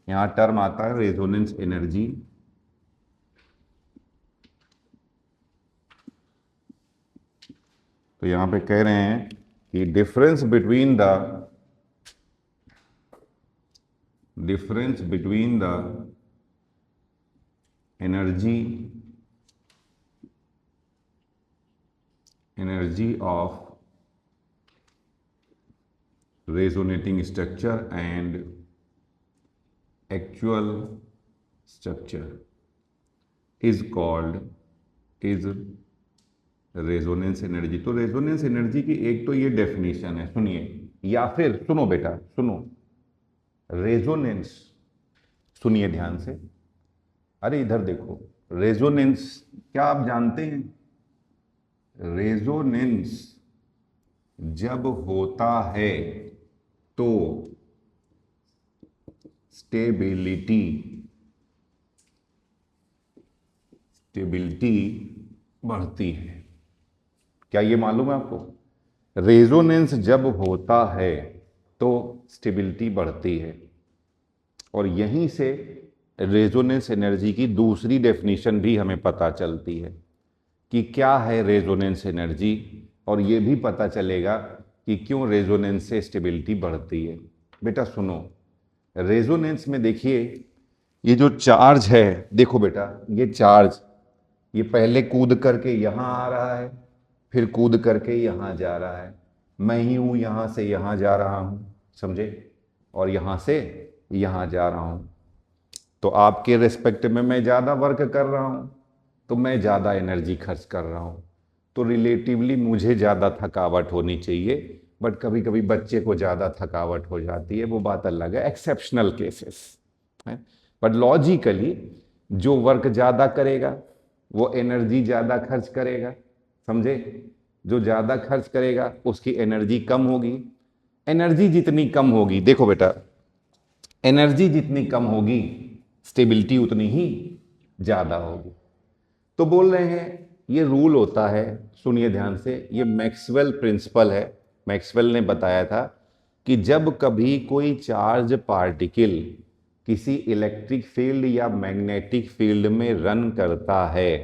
यहां टर्म आता है रेजोनेंस एनर्जी। तो यहां पे कह रहे हैं कि difference between the energy energy of resonating structure and actual structure is called is resonance energy. तो रेजोनेंस एनर्जी की एक तो ये डेफिनेशन है, सुनिए, या फिर सुनो बेटा सुनो, रेजोनेंस, सुनिए ध्यान से, अरे इधर देखो, रेजोनेंस क्या आप जानते हैं? रेजोनेंस जब होता है तो स्टेबिलिटी बढ़ती है। क्या ये मालूम है आपको? रेजोनेंस जब होता है तो स्टेबिलिटी बढ़ती है। और यहीं से रेजोनेंस एनर्जी की दूसरी डेफिनेशन भी हमें पता चलती है कि क्या है रेजोनेंस एनर्जी, और ये भी पता चलेगा कि क्यों रेजोनेंस से स्टेबिलिटी बढ़ती है। बेटा सुनो, रेजोनेंस में देखिए ये जो चार्ज है, देखो बेटा ये चार्ज, ये पहले कूद करके यहां आ रहा है, फिर कूद करके यहां जा रहा है। मैं ही हूं यहां से यहां जा रहा हूं, समझे, और यहां से यहां जा रहा हूं। तो आपके रिस्पेक्ट में मैं ज्यादा वर्क कर रहा हूं तो मैं ज्यादा एनर्जी खर्च कर रहा हूं, तो रिलेटिवली मुझे ज्यादा थकावट होनी चाहिए, बट कभी कभी बच्चे को ज्यादा थकावट हो जाती है, वो बात अलग है, एक्सेप्शनल केसेस है। बट लॉजिकली जो वर्क ज्यादा करेगा वो एनर्जी ज्यादा खर्च करेगा, समझे, जो ज्यादा खर्च करेगा उसकी एनर्जी कम होगी। एनर्जी जितनी कम होगी, देखो बेटा, एनर्जी जितनी कम होगी स्टेबिलिटी उतनी ही ज्यादा होगी। तो बोल रहे हैं ये रूल होता है, सुनिए ध्यान से, ये मैक्सवेल प्रिंसिपल है। मैक्सवेल ने बताया था कि जब कभी कोई चार्ज पार्टिकल किसी इलेक्ट्रिक फील्ड या मैग्नेटिक फील्ड में रन करता है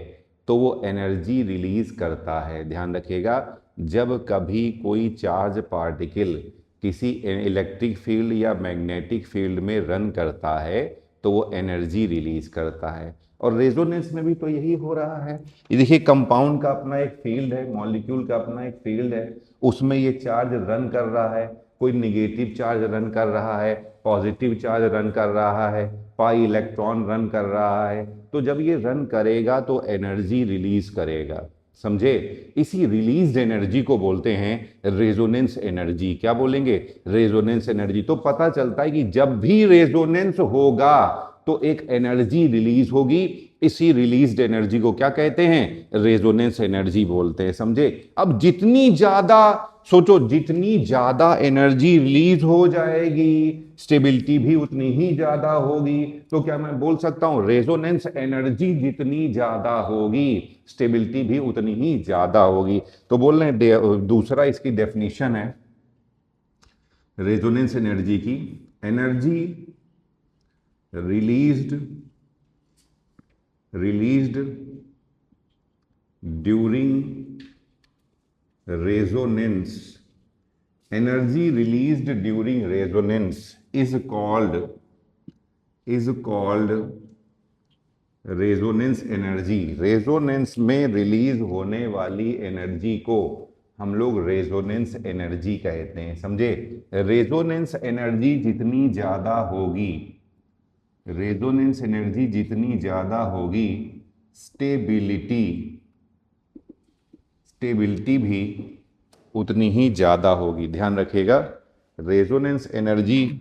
तो वो एनर्जी रिलीज करता है। ध्यान रखिएगा, जब कभी कोई चार्ज पार्टिकल किसी इलेक्ट्रिक फील्ड या मैग्नेटिक फील्ड में रन करता है तो वो एनर्जी रिलीज करता है। और रेजोनेंस में भी तो यही हो रहा है। ये देखिए, कंपाउंड का अपना एक फील्ड है, मॉलिक्यूल का अपना एक फील्ड है, उसमें ये चार्ज रन कर रहा है, कोई निगेटिव चार्ज रन कर रहा है, पॉजिटिव चार्ज रन कर रहा है, पाई इलेक्ट्रॉन रन कर रहा है। तो जब ये रन करेगा तो एनर्जी रिलीज करेगा, समझे। इसी रिलीज्ड एनर्जी को बोलते हैं रेजोनेंस एनर्जी। क्या बोलेंगे? Resonance energy. तो पता चलता है कि जब भी रेजोनेंस होगा तो एक एनर्जी रिलीज होगी, इसी रिलीज्ड एनर्जी को क्या कहते हैं? रेजोनेंस एनर्जी बोलते हैं, समझे। अब जितनी ज्यादा सोचो, जितनी ज्यादा एनर्जी रिलीज हो जाएगी स्टेबिलिटी भी उतनी ही ज्यादा होगी। तो क्या मैं बोल सकता हूं रेजोनेंस एनर्जी जितनी ज्यादा होगी स्टेबिलिटी भी उतनी ही ज्यादा होगी। तो बोल रहे हैं दूसरा इसकी डेफिनेशन है रेजोनेंस एनर्जी की, energy released during resonance, energy released during resonance is called resonance energy. Resonance में रिलीज होने वाली एनर्जी को हम लोग रेजोनेंस एनर्जी कहते हैं, समझे। रेजोनेंस एनर्जी जितनी ज्यादा होगी, रेजोनेंस एनर्जी जितनी ज्यादा होगी स्टेबिलिटी भी उतनी ही ज्यादा होगी। ध्यान रखिएगा, रेजोनेंस एनर्जी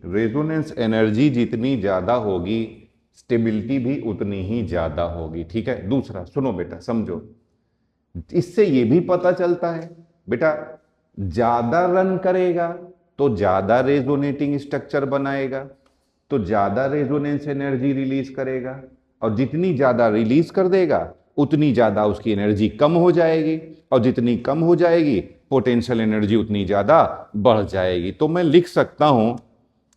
रेजोनेंस एनर्जी जितनी ज्यादा होगी स्टेबिलिटी भी उतनी ही ज्यादा होगी, ठीक है। दूसरा सुनो बेटा, समझो, इससे यह भी पता चलता है बेटा, ज्यादा रन करेगा तो ज्यादा रेजोनेटिंग स्ट्रक्चर बनाएगा, तो ज्यादा रेजोनेंस एनर्जी रिलीज करेगा, और जितनी ज्यादा रिलीज कर देगा उतनी ज्यादा उसकी एनर्जी कम हो जाएगी, और जितनी कम हो जाएगी पोटेंशियल एनर्जी उतनी ज्यादा बढ़ जाएगी। तो मैं लिख सकता हूं,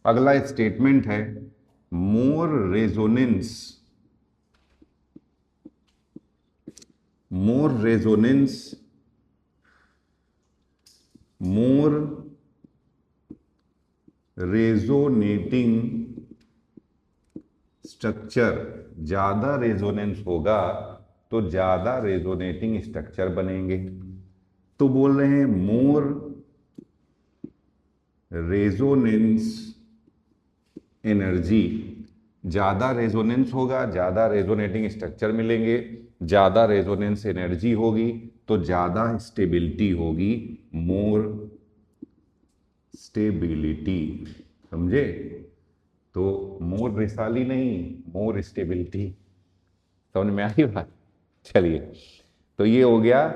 अगला स्टेटमेंट है, मोर रेजोनेंस रेजोनेटिंग स्ट्रक्चर, ज्यादा रेजोनेंस होगा तो ज्यादा रेजोनेटिंग स्ट्रक्चर बनेंगे। तो बोल रहे हैं मोर रेजोनेंस एनर्जी, ज्यादा रेजोनेंस होगा ज्यादा रेजोनेटिंग स्ट्रक्चर मिलेंगे, ज्यादा रेजोनेंस एनर्जी होगी तो ज्यादा स्टेबिलिटी होगी, मोर स्टेबिलिटी। समझे? तो मोर रिसाली नहीं, मोर स्टेबिलिटी। समझ में आई बात? चलिए, तो ये हो गया।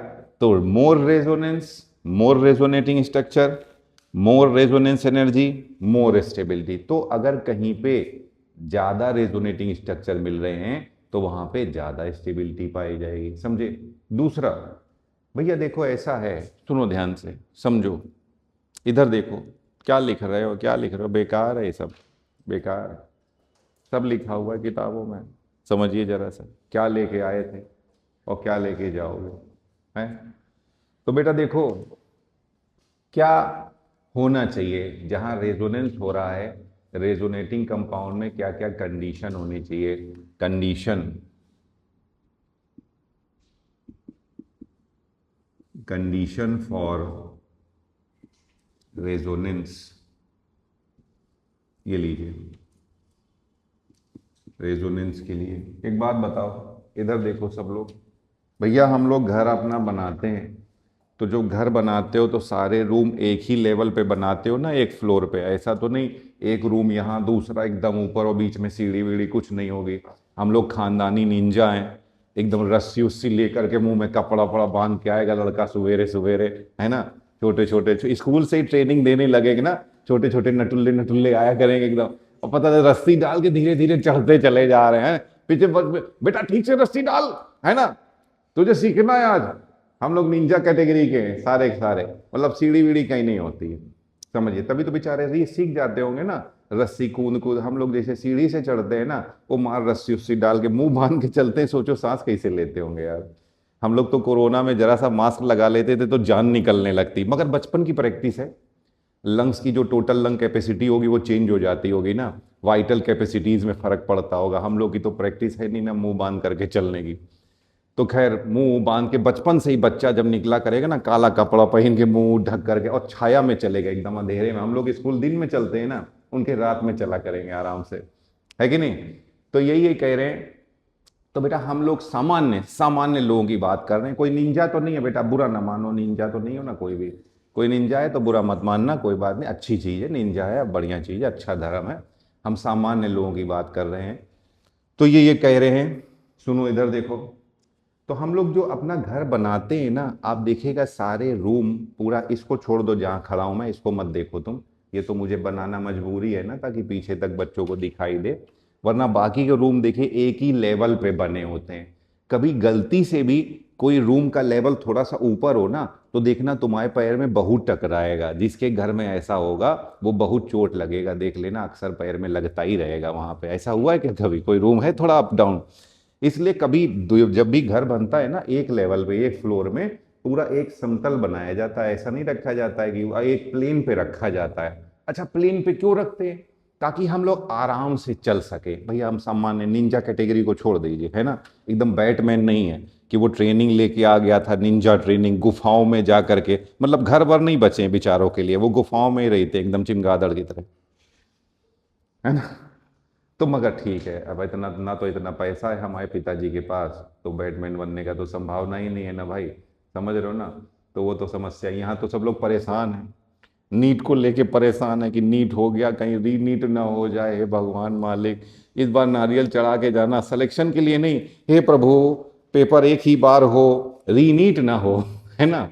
तो more resonance, more resonating structure, more resonance energy, more stability. तो अगर कहीं पे ज्यादा रेजोनेटिंग स्ट्रक्चर मिल रहे हैं तो वहां पे ज्यादा स्टेबिलिटी पाई जाएगी। समझे? दूसरा, भैया देखो ऐसा है, सुनो ध्यान से समझो, इधर देखो क्या लिख रहे हो, क्या लिख रहे हो, बेकार है ये सब, बेकार है। सब लिखा हुआ है किताबों में, समझिए जरा सा क्या लेके आए थे और क्या लेके जाओगे, हैं? तो बेटा देखो क्या होना चाहिए, जहां रेजोनेंस हो रहा है, रेजोनेटिंग कंपाउंड में क्या क्या कंडीशन होनी चाहिए। कंडीशन फॉर रेजोनेंस, ये लीजिए, रेजोनेंस के लिए एक बात बताओ, इधर देखो सब लोग, भैया हम लोग घर अपना बनाते हैं, तो जो घर बनाते हो तो सारे रूम एक ही लेवल पे बनाते हो ना, एक फ्लोर पे, ऐसा तो नहीं एक रूम यहाँ दूसरा एकदम ऊपर और बीच में सीढ़ी वीढ़ी कुछ नहीं होगी। हम लोग खानदानी निंजा हैं, एकदम रस्सी उस्सी लेकर के मुंह में कपड़ा वपड़ा बांध के आएगा लड़का सवेरे सवेरे, है ना? छोटे छोटे स्कूल से ही ट्रेनिंग देने लगेगा ना, छोटे छोटे नटुल्ले नटुल्ले आया करेंगे एकदम, और पता है रस्सी डाल के धीरे धीरे चढ़ते चले जा रहे हैं पीछे, बेटा ठीक से रस्सी डाल, है ना, तुझे सीखना है आज। हम लोग निंजा कैटेगरी के हैं सारे के सारे, मतलब सीढ़ी वीढ़ी कहीं नहीं होती है, समझिए? तभी तो बेचारे ये सीख जाते होंगे ना, रस्सी कूद कूद। हम लोग जैसे सीढ़ी से चढ़ते हैं ना, वो मार रस्सी उस्सी डाल के मुंह बांध के चलते हैं, सोचो सांस कैसे लेते होंगे यार। हम लोग तो कोरोना में जरा सा मास्क लगा लेते थे तो जान निकलने लगती, मगर बचपन की प्रैक्टिस है, लंग्स की जो टोटल लंग कैपेसिटी होगी वो चेंज हो जाती होगी ना, वाइटल कैपेसिटीज में फर्क पड़ता होगा। हम लोग की तो प्रैक्टिस है नहीं ना मुंह बांध करके चलने की। तो खैर मुंह बांध के बचपन से ही बच्चा जब निकला करेगा ना, काला कपड़ा पहन के मुंह ढक करके और छाया में चलेगा एकदम अंधेरे में। हम लोग स्कूल दिन में चलते हैं ना, उनके रात में चला करेंगे आराम से, है कि नहीं? तो यही कह रहे हैं। तो बेटा हम लोग सामान्य सामान्य लोगों की बात कर रहे हैं, कोई निंजा तो नहीं है बेटा, बुरा ना मानो, निंजा तो नहीं हो ना कोई भी। कोई निंजा है तो बुरा मत मानना, कोई बात नहीं, अच्छी चीज़ है, निंजा है बढ़िया चीज़ है, अच्छा धर्म है। हम सामान्य लोगों की बात कर रहे हैं। तो ये कह रहे हैं, सुनो इधर देखो, तो हम लोग जो अपना घर बनाते हैं ना, आप देखिएगा सारे रूम पूरा, इसको छोड़ दो जहाँ खड़ा हूं मैं, इसको मत देखो तुम, ये तो मुझे बनाना मजबूरी है ना ताकि पीछे तक बच्चों को दिखाई दे, वरना बाकी के रूम देखिए एक ही लेवल पे बने होते हैं। कभी गलती से भी कोई रूम का लेवल थोड़ा सा ऊपर हो ना, तो देखना तुम्हारे पैर में बहुत टकराएगा। जिसके घर में ऐसा होगा वो बहुत चोट लगेगा, देख लेना, अक्सर पैर में लगता ही रहेगा वहां पे। ऐसा हुआ है कि कभी कोई रूम है थोड़ा अप डाउन? इसलिए कभी जब भी घर बनता है ना, एक लेवल पे एक फ्लोर में पूरा एक समतल बनाया जाता है, ऐसा नहीं रखा जाता है कि एक प्लेन पे रखा जाता है। अच्छा प्लेन पे क्यों रखते हैं? ताकि हम लोग आराम से चल सके। भैया हम सामान्य निंजा कैटेगरी को छोड़ दीजिए, है ना, एकदम बैटमैन नहीं है कि वो ट्रेनिंग लेके आ गया था, निंजा ट्रेनिंग, गुफाओं में जा करके, मतलब घर वर नहीं बचे बेचारों के लिए, वो गुफाओं में ही रहते एकदम चिमगादड़ की तरह, है ना? तो मगर ठीक है, अब इतना ना तो इतना पैसा है हमारे पिताजी के पास, तो बैटमैन बनने का तो संभावना ही नहीं है ना भाई, समझ रहे हो ना? तो वो तो समस्या, यहाँ तो सब लोग परेशान हैं, नीट को लेके परेशान है कि नीट हो गया कहीं री नीट ना हो जाए, हे भगवान मालिक, इस बार नारियल चढ़ा के जाना, सिलेक्शन के लिए नहीं, हे प्रभु पेपर एक ही बार हो, री नीट ना हो, है ना,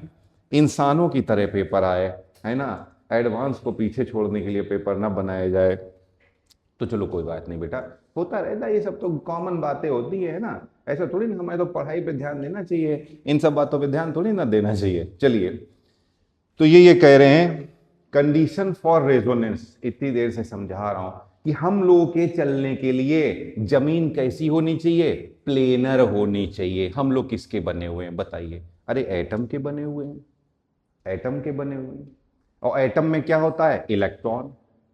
इंसानों की तरह पेपर आए, है ना, एडवांस को पीछे छोड़ने के लिए पेपर ना बनाया जाए। तो चलो कोई बात नहीं बेटा, होता रहता है, ये सब तो कॉमन बातें होती है ना, ऐसा थोड़ी ना हमें तो पढ़ाई पे ध्यान देना चाहिए, इन सब बातों पे ध्यान थोड़ी ना देना चाहिए। चलिए, तो ये कह रहे हैं कंडीशन फॉर रेजोनेंस, इतनी देर से समझा रहा हूं कि हम लोगों के चलने के लिए जमीन कैसी होनी चाहिए, प्लेनर होनी चाहिए। हम लोग किसके बने हुए हैं बताइए? अरे एटम के बने हुए हैं, एटम के बने हुए हैं, और एटम में क्या होता है, इलेक्ट्रॉन।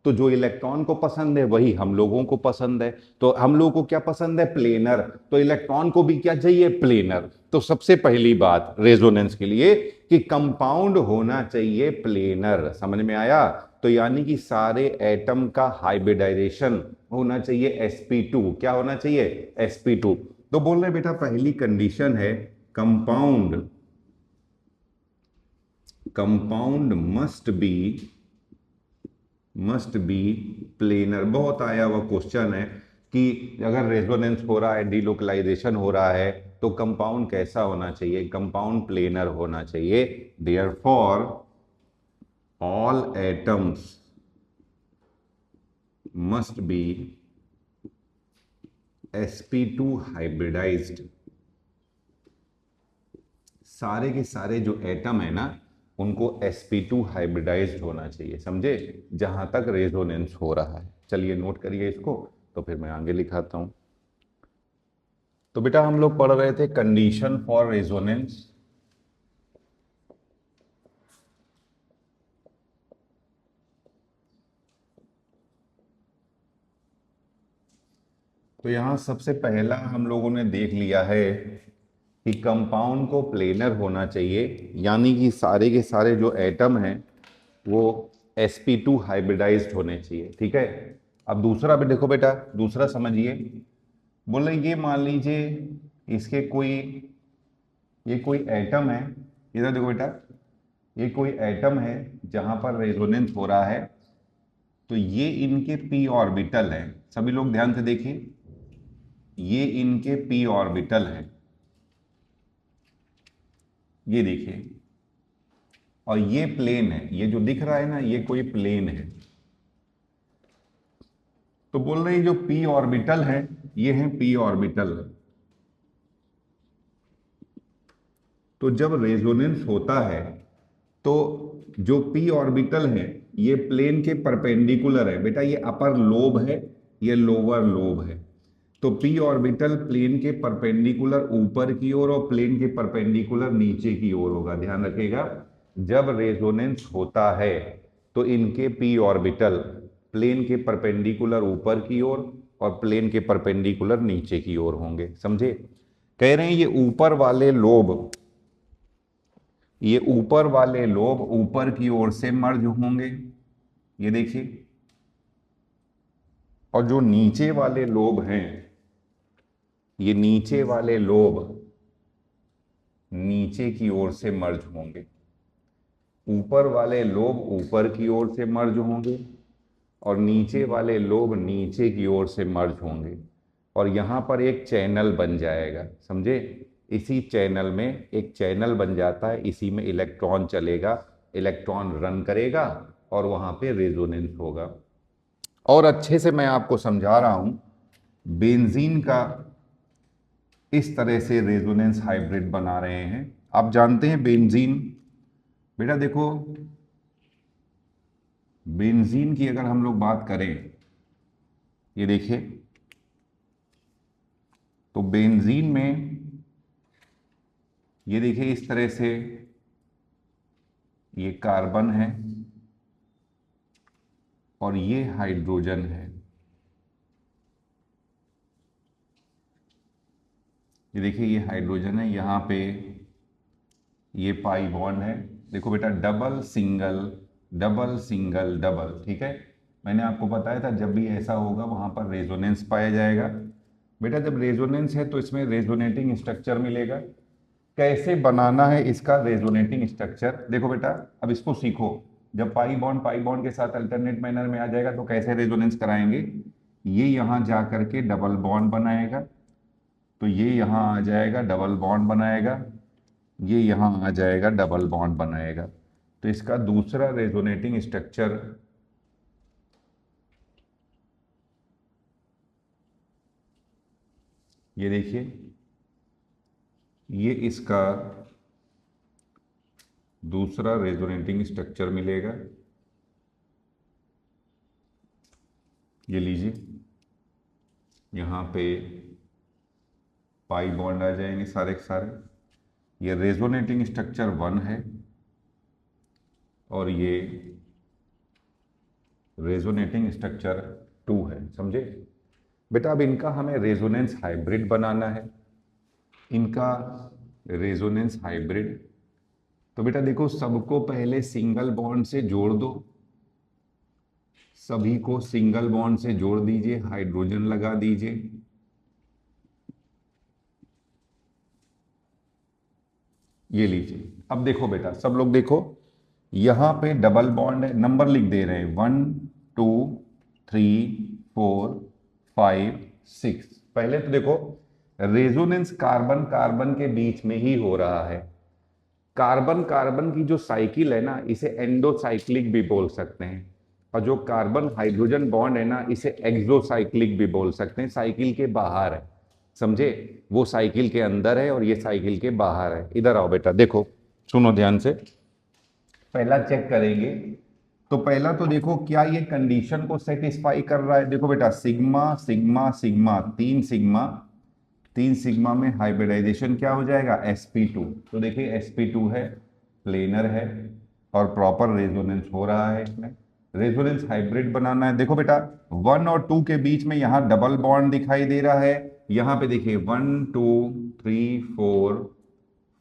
तो जो इलेक्ट्रॉन को पसंद है वही हम लोगों को पसंद है। तो हम लोगों को क्या पसंद है? प्लेनर। तो इलेक्ट्रॉन को भी क्या चाहिए? प्लेनर। तो सबसे पहली बात रेजोनेंस के लिए कि कंपाउंड होना चाहिए प्लेनर। समझ में आया? तो यानी कि सारे एटम का हाइब्रिडाइजेशन होना चाहिए sp2। क्या होना चाहिए? sp2। तो बोल रहे बेटा पहली कंडीशन है कंपाउंड मस्ट बी प्लेनर। बहुत आया हुआ क्वेश्चन है कि अगर रेजोनेंस हो रहा है, डिलोकलाइजेशन हो रहा है, तो कंपाउंड कैसा होना चाहिए? कंपाउंड प्लेनर होना चाहिए। Therefore all atoms must be sp2 hybridized. सारे के सारे जो एटम है ना उनको sp2 हाइब्रिडाइज्ड होना चाहिए। समझे? जहां तक रेजोनेंस हो रहा है। चलिए नोट करिए इसको, तो फिर मैं आगे लिखाता हूं। तो बेटा हम लोग पढ़ रहे थे कंडीशन फॉर रेजोनेंस। तो यहां सबसे पहला हम लोगों ने देख लिया है कि कंपाउंड को प्लेनर होना चाहिए, यानी कि सारे के सारे जो एटम हैं वो sp2 हाइब्रिडाइज्ड होने चाहिए। ठीक है। अब दूसरा भी देखो बेटा, दूसरा समझिए। बोले ये मान लीजिए इसके कोई, ये कोई एटम है, इधर देखो बेटा, ये कोई एटम है जहां पर रेजोनेंस हो रहा है। तो ये इनके p ऑर्बिटल है। सभी लोग ध्यान से देखिए, ये इनके p ऑर्बिटल है, ये देखिए। और ये प्लेन है, ये जो दिख रहा है ना ये कोई प्लेन है। तो बोल रहे हैं जो p ऑर्बिटल है ये है p ऑर्बिटल। तो जब रेजोनेंस होता है तो जो p ऑर्बिटल है ये प्लेन के परपेंडिकुलर है। बेटा ये अपर लोब है, ये लोअर लोब है। तो p ऑर्बिटल प्लेन के परपेंडिकुलर ऊपर की ओर और प्लेन के परपेंडिकुलर नीचे की ओर होगा। ध्यान रखिएगा, जब रेजोनेंस होता है तो इनके p ऑर्बिटल प्लेन के परपेंडिकुलर ऊपर की ओर और प्लेन के परपेंडिकुलर नीचे की ओर होंगे। समझे? कह रहे हैं ये ऊपर वाले लोब, ये ऊपर वाले लोब ऊपर की ओर से मर्ज होंगे, ये देखिए। और जो नीचे वाले लोब हैं, ये नीचे वाले लोब नीचे की ओर से मर्ज होंगे। ऊपर वाले लोब ऊपर की ओर से मर्ज होंगे और नीचे वाले लोब नीचे की ओर से मर्ज होंगे। और यहां पर एक चैनल बन जाएगा। समझे? इसी चैनल में एक चैनल बन जाता है, इसी में इलेक्ट्रॉन चलेगा, इलेक्ट्रॉन रन करेगा और वहां पे रेजोनेंस होगा। और अच्छे से मैं आपको समझा रहा हूं, बेंजीन का इस तरह से रेजोनेंस हाइब्रिड बना रहे हैं। आप जानते हैं बेंजीन, बेटा देखो बेंजीन की अगर हम लोग बात करें, ये देखिए, तो बेंजीन में ये देखिए इस तरह से ये कार्बन है और ये हाइड्रोजन है। ये देखिए ये हाइड्रोजन है, यहां पे ये पाई बॉन्ड है। देखो बेटा double single double single double. ठीक है, मैंने आपको बताया था जब भी ऐसा होगा वहां पर रेजोनेंस पाया जाएगा। बेटा जब रेजोनेंस है तो इसमें रेजोनेटिंग स्ट्रक्चर मिलेगा। कैसे बनाना है इसका रेजोनेटिंग स्ट्रक्चर? देखो बेटा अब इसको सीखो। जब पाई बॉन्ड के साथ अल्टरनेट मैनर में आ जाएगा तो कैसे रेजोनेंस कराएंगे? ये यहां जा करके डबल बॉन्ड बनाएगा, तो ये यहां आ जाएगा डबल बॉन्ड बनाएगा, ये यहां आ जाएगा डबल बॉन्ड बनाएगा। तो इसका दूसरा रेजोनेटिंग स्ट्रक्चर ये देखिए, ये इसका दूसरा रेजोनेटिंग स्ट्रक्चर मिलेगा। ये लीजिए, यहां पे पाई बॉन्ड आ जाएंगे सारे के सारे। ये रेजोनेटिंग स्ट्रक्चर 1 है और ये रेजोनेटिंग स्ट्रक्चर 2 है, समझे बेटा। अब इनका हमें रेजोनेंस हाइब्रिड बनाना है, इनका रेजोनेंस हाइब्रिड। तो बेटा देखो, सबको पहले सिंगल बॉन्ड से जोड़ दो, सभी को सिंगल बॉन्ड से जोड़ दीजिए, हाइड्रोजन लगा दीजिए। ये लीजिए। अब देखो बेटा, सब लोग देखो, यहां पे डबल बॉन्ड है, नंबर लिख दे रहे हैं 1 2 3 4 5 6। पहले तो देखो, रेजोनेंस कार्बन कार्बन के बीच में ही हो रहा है। कार्बन कार्बन की जो साइकिल है ना, इसे एंडोसाइक्लिक भी बोल सकते हैं, और जो कार्बन हाइड्रोजन बॉन्ड है ना, इसे एक्सोसाइक्लिक भी बोल सकते हैं। साइकिल के बाहर है, समझे, वो साइकिल के अंदर है और ये साइकिल के बाहर है। इधर आओ बेटा, देखो सुनो ध्यान से, पहला चेक करेंगे। तो पहला तो देखो, क्या ये कंडीशन को सेटिस्फाई कर रहा है। देखो बेटा, sigma sigma sigma, 3 sigma, 3 sigma में हाइब्रिडाइजेशन क्या हो जाएगा, sp2। तो देखिए sp2 है, प्लेनर है, और प्रॉपर रेजोनेंस हो रहा है इसमें। रेजोनेंस हाइब्रिड बनाना है। देखो बेटा, 1 और 2 के बीच में यहां डबल बॉन्ड दिखाई दे रहा है। यहां पे देखिए 1 2 3 4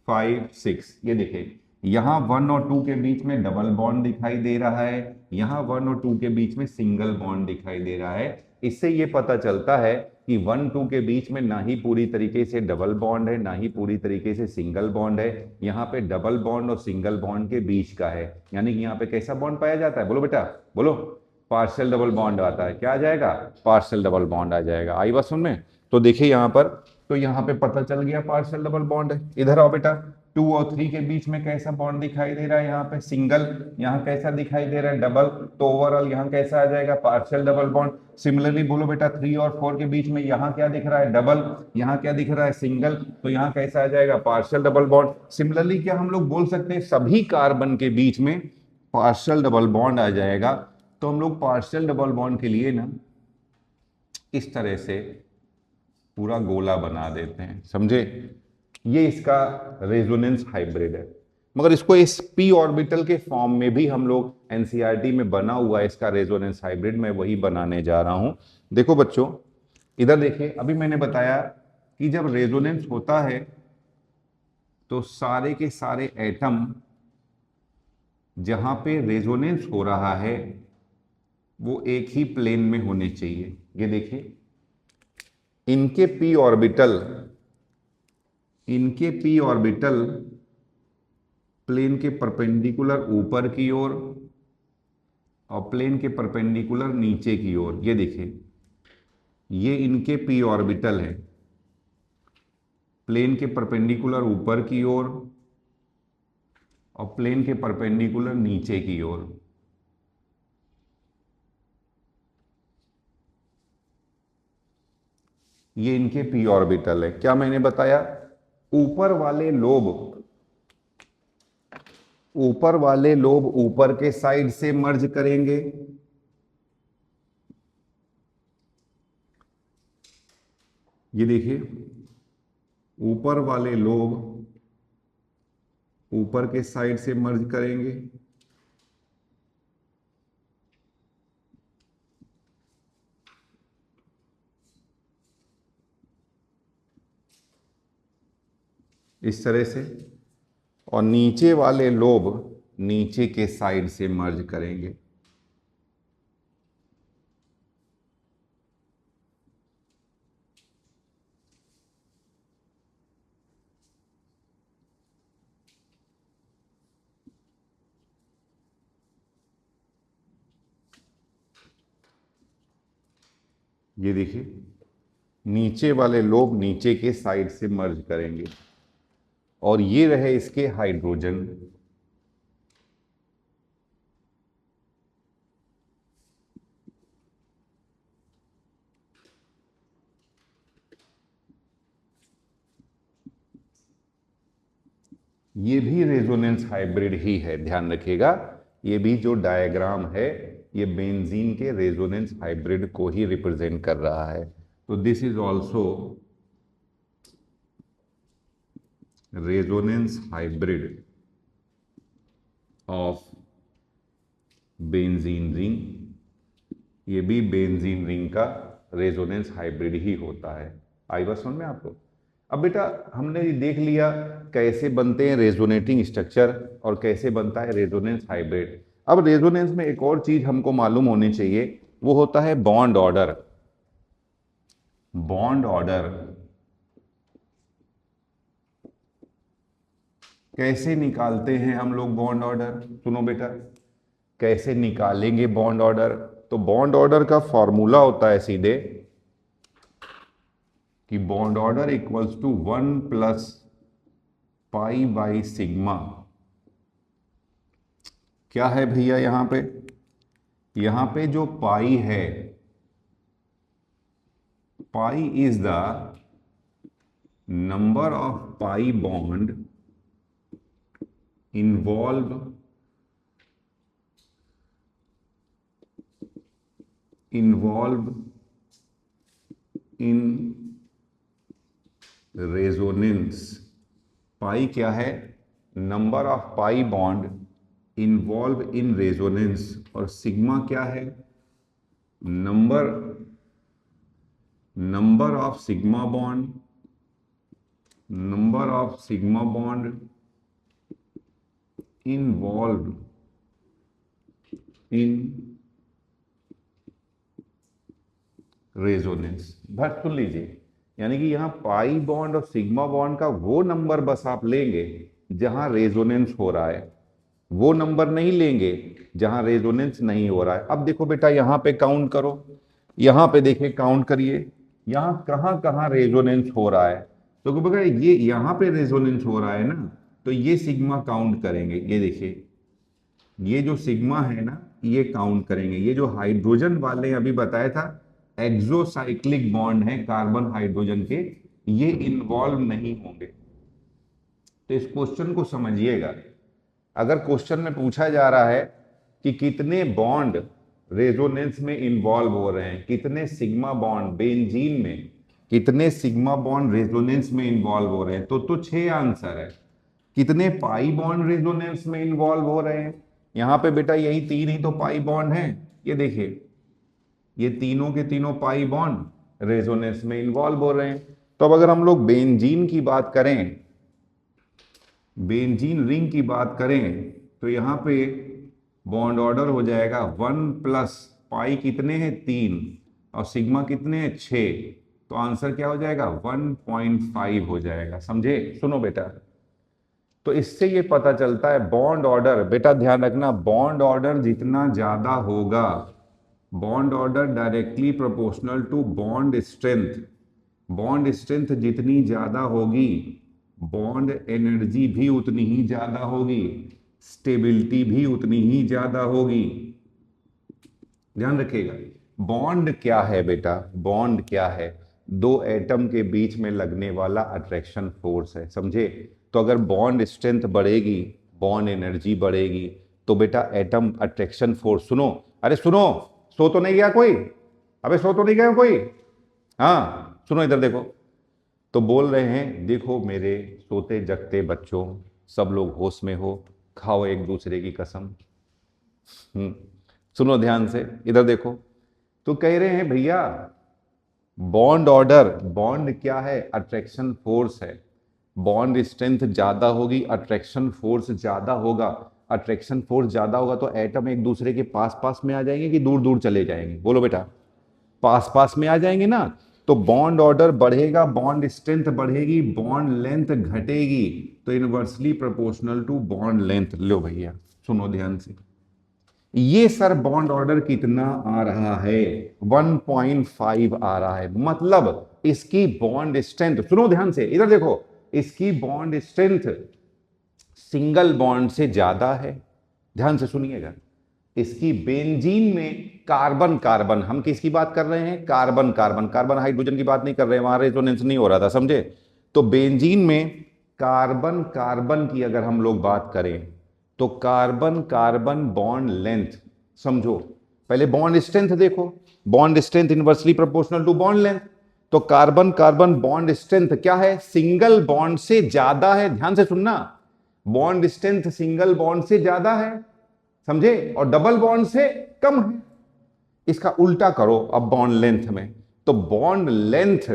5 6, ये देखिए यहां 1 और 2 के बीच में डबल बॉन्ड दिखाई दे रहा है, यहां 1 और 2 के बीच में सिंगल बॉन्ड दिखाई दे रहा है। इससे ये पता चलता है कि 1 2 के बीच में ना ही पूरी तरीके से डबल बॉन्ड है, ना ही पूरी तरीके से सिंगल बॉन्ड है। यहाँ पे डबल बॉन्ड और सिंगल बॉन्ड के बीच का है, यानी कि यहाँ पे कैसा बॉन्ड पाया जाता है, बोलो बेटा बोलो, पार्शियल डबल बॉन्ड आता है। क्या आ जाएगा, पार्शियल डबल बॉन्ड आ जाएगा। आई बात सुन में। तो देखिए यहाँ पर, तो यहाँ पे पता चल गया पार्शियल डबल बॉन्ड है। इधर आओ बेटा, 2 और 3 के बीच में कैसा बॉन्ड दिखाई दे रहा है, यहाँ पे सिंगल, यहाँ कैसा दिखाई दे रहा है, डबल। तो ओवरऑल यहाँ कैसा आ जाएगा, पार्शियल डबल बॉन्ड। सिमिलरली बोलो बेटा, 3 और 4 के बीच में यहाँ क्या दिख रहा है, डबल, यहाँ क्या दिख रहा है, सिंगल। तो यहाँ कैसा आ जाएगा, पार्शियल डबल बॉन्ड। सिमिलरली क्या हम लोग बोल सकते हैं, सभी कार्बन के बीच में पार्शियल डबल बॉन्ड आ जाएगा। तो हम लोग पार्शियल डबल बॉन्ड के लिए ना इस तरह से पूरा गोला बना देते हैं, समझे। ये इसका रेजोनेंस हाइब्रिड है। मगर इसको इस p ऑर्बिटल के फॉर्म में भी हम लोग एनसीईआरटी में बना हुआ है इसका रेजोनेंस हाइब्रिड, मैं वही बनाने जा रहा हूं। देखो बच्चों, इधर देखिए, अभी मैंने बताया कि जब रेजोनेंस होता है तो सारे के सारे एटम जहां पे रेजोनेंस हो रहा है वो एक ही प्लेन में होने चाहिए। ये देखिए, इनके p ऑर्बिटल, इनके p ऑर्बिटल प्लेन के परपेंडिकुलर ऊपर की ओर और प्लेन के परपेंडिकुलर नीचे की ओर। ये देखिए, ये इनके p ऑर्बिटल है, प्लेन के परपेंडिकुलर ऊपर की ओर और प्लेन के परपेंडिकुलर नीचे की ओर। ये इनके p ऑर्बिटल है। क्या मैंने बताया, ऊपर वाले लोब, ऊपर वाले लोब ऊपर के साइड से मर्ज करेंगे, ये देखिए ऊपर वाले लोब ऊपर के साइड से मर्ज करेंगे, इस तरह से, और नीचे वाले लोब नीचे के साइड से मर्ज करेंगे। ये देखिए, नीचे वाले लोब नीचे के साइड से मर्ज करेंगे, और ये रहे इसके हाइड्रोजन। ये भी रेजोनेंस हाइब्रिड ही है, ध्यान रखिएगा। ये भी जो डायग्राम है, ये बेंजीन के रेजोनेंस हाइब्रिड को ही रिप्रेजेंट कर रहा है। तो this is also resonance hybrid of benzene ring. ये भी बेंजीन रिंग का रेजोनेंस हाइब्रिड ही होता है। आई बात समझ में आपको? अब बेटा हमने देख लिया कैसे बनते हैं रेजोनेटिंग स्ट्रक्चर और कैसे बनता है रेजोनेंस हाइब्रिड। अब रेजोनेंस में एक और चीज हमको मालूम होनी चाहिए, वो होता है बॉन्ड ऑर्डर। बॉन्ड ऑर्डर कैसे निकालते हैं हम लोग बॉन्ड ऑर्डर? सुनो बेटा, कैसे निकालेंगे बॉन्ड ऑर्डर? तो बॉन्ड ऑर्डर का फॉर्मूला होता है सीधे कि bond order equals to 1 plus pi by sigma. क्या है भैया यहां पे जो पाई है, pi is the number of pi bond involved in resonance। Pi क्या है? Number of pi bond involve in resonance. और सिग्मा क्या है? Number of sigma bond involve in resonance. बस सुन लीजिए, यानी कि यहां पाई बॉन्ड और सिग्मा बॉन्ड का वो नंबर बस आप लेंगे जहां रेजोनेंस हो रहा है, वो नंबर नहीं लेंगे जहां रेजोनेंस नहीं हो रहा है। अब देखो बेटा यहां पे काउंट करो, यहां पे देखिए काउंट करिए, यहां कहां कहां रेजोनेंस हो रहा है। तो बेटा ये यहां पे रेजोनेंस हो रहा है ना, तो ये सिग्मा काउंट करेंगे। ये देखिए ये जो सिग्मा है ना, ये काउंट करेंगे। ये जो हाइड्रोजन वाले अभी बताया था एक्सोसाइक्लिक बॉन्ड है कार्बन हाइड्रोजन के, ये इन्वॉल्व नहीं होंगे। तो इस क्वेश्चन को समझिएगा, अगर क्वेश्चन में पूछा जा रहा है कि कितने बॉन्ड रेजोनेंस में इन्वॉल्व हो रहे हैं, कितने सिग्मा बॉन्ड बेंजीन में, कितने सिग्मा बॉन्ड रेजोनेंस में इन्वॉल्व हो रहे हैं, तो 6 आंसर है। कितने पाई बॉन्ड रेजोनेंस में इन्वॉल्व हो रहे हैं? यहां पे बेटा यही 3 ही तो पाई बॉन्ड हैं। ये देखिए ये तीनों के तीनों पाई बॉन्ड रेजोनेंस में इन्वॉल्व हो रहे हैं। तो अब अगर हम लोग बेंजीन की बात करें, बेंजीन रिंग की बात करें, तो यहां पे बॉन्ड ऑर्डर हो जाएगा 1 प्लस पाई कितने हैं 3 और सिग्मा कितने हैं 6, तो आंसर क्या हो जाएगा 1.5 हो जाएगा। समझे? सुनो बेटा, तो इससे ये पता चलता है बॉन्ड ऑर्डर, बेटा ध्यान रखना, बॉन्ड ऑर्डर जितना ज्यादा होगा, bond order directly proportional to bond strength. Bond strength जितनी ज्यादा होगी, बॉन्ड एनर्जी भी उतनी ही ज्यादा होगी, स्टेबिलिटी भी उतनी ही ज्यादा होगी। ध्यान रखिएगा, बॉन्ड क्या है बेटा? बॉन्ड क्या है? दो एटम के बीच में लगने वाला अट्रैक्शन फोर्स है। समझे? तो अगर बॉन्ड स्ट्रेंथ बढ़ेगी, बॉन्ड एनर्जी बढ़ेगी, तो बेटा एटम अट्रैक्शन फोर्स, सुनो, अरे सुनो, सो तो नहीं गया कोई? अबे सो तो नहीं गया कोई? हाँ सुनो इधर देखो, तो बोल रहे हैं देखो मेरे सोते जगते बच्चों, सब लोग होश में हो, खाओ एक दूसरे की कसम। सुनो ध्यान से, इधर देखो, तो कह रहे हैं भैया बॉन्ड ऑर्डर, बॉन्ड क्या है? अट्रैक्शन फोर्स है। बॉन्ड स्ट्रेंथ ज्यादा होगी, अट्रैक्शन फोर्स ज्यादा होगा। अट्रैक्शन फोर्स ज्यादा होगा तो एटम एक दूसरे के पास पास में आ जाएंगे कि दूर दूर चले जाएंगे? बोलो बेटा, पास पास में आ जाएंगे ना। तो बॉन्ड ऑर्डर बढ़ेगा, बॉन्ड स्ट्रेंथ बढ़ेगी, बॉन्ड लेंथ घटेगी, तो inversely proportional to bond length. लो भैया सुनो ध्यान से, ये सर बॉन्ड ऑर्डर कितना आ रहा है? 1.5 आ रहा है। मतलब इसकी बॉन्ड स्ट्रेंथ, सुनो ध्यान से, इधर देखो, इसकी बॉन्ड स्ट्रेंथ सिंगल बॉन्ड से ज्यादा है। ध्यान से सुनिएगा, इसकी बेंजीन में कार्बन कार्बन, हम किसकी बात कर रहे हैं? कार्बन कार्बन, कार्बन हाइड्रोजन की बात नहीं कर रहे हैं, वहां रेजोनेंस नहीं हो रहा था। समझे? तो बेंजीन में कार्बन कार्बन की अगर हम लोग बात करें, तो कार्बन कार्बन बॉन्ड लेंथ, समझो पहले बॉन्ड स्ट्रेंथ देखो, bond strength inversely proportional to bond length. तो कार्बन कार्बन बॉन्ड स्ट्रेंथ क्या है? सिंगल बॉन्ड से ज्यादा है। ध्यान से सुनना, बॉन्ड स्ट्रेंथ सिंगल बॉन्ड से ज्यादा है, समझे? और डबल बॉन्ड से कम है। इसका उल्टा करो अब बॉन्ड लेंथ में, तो बॉन्ड लेंथ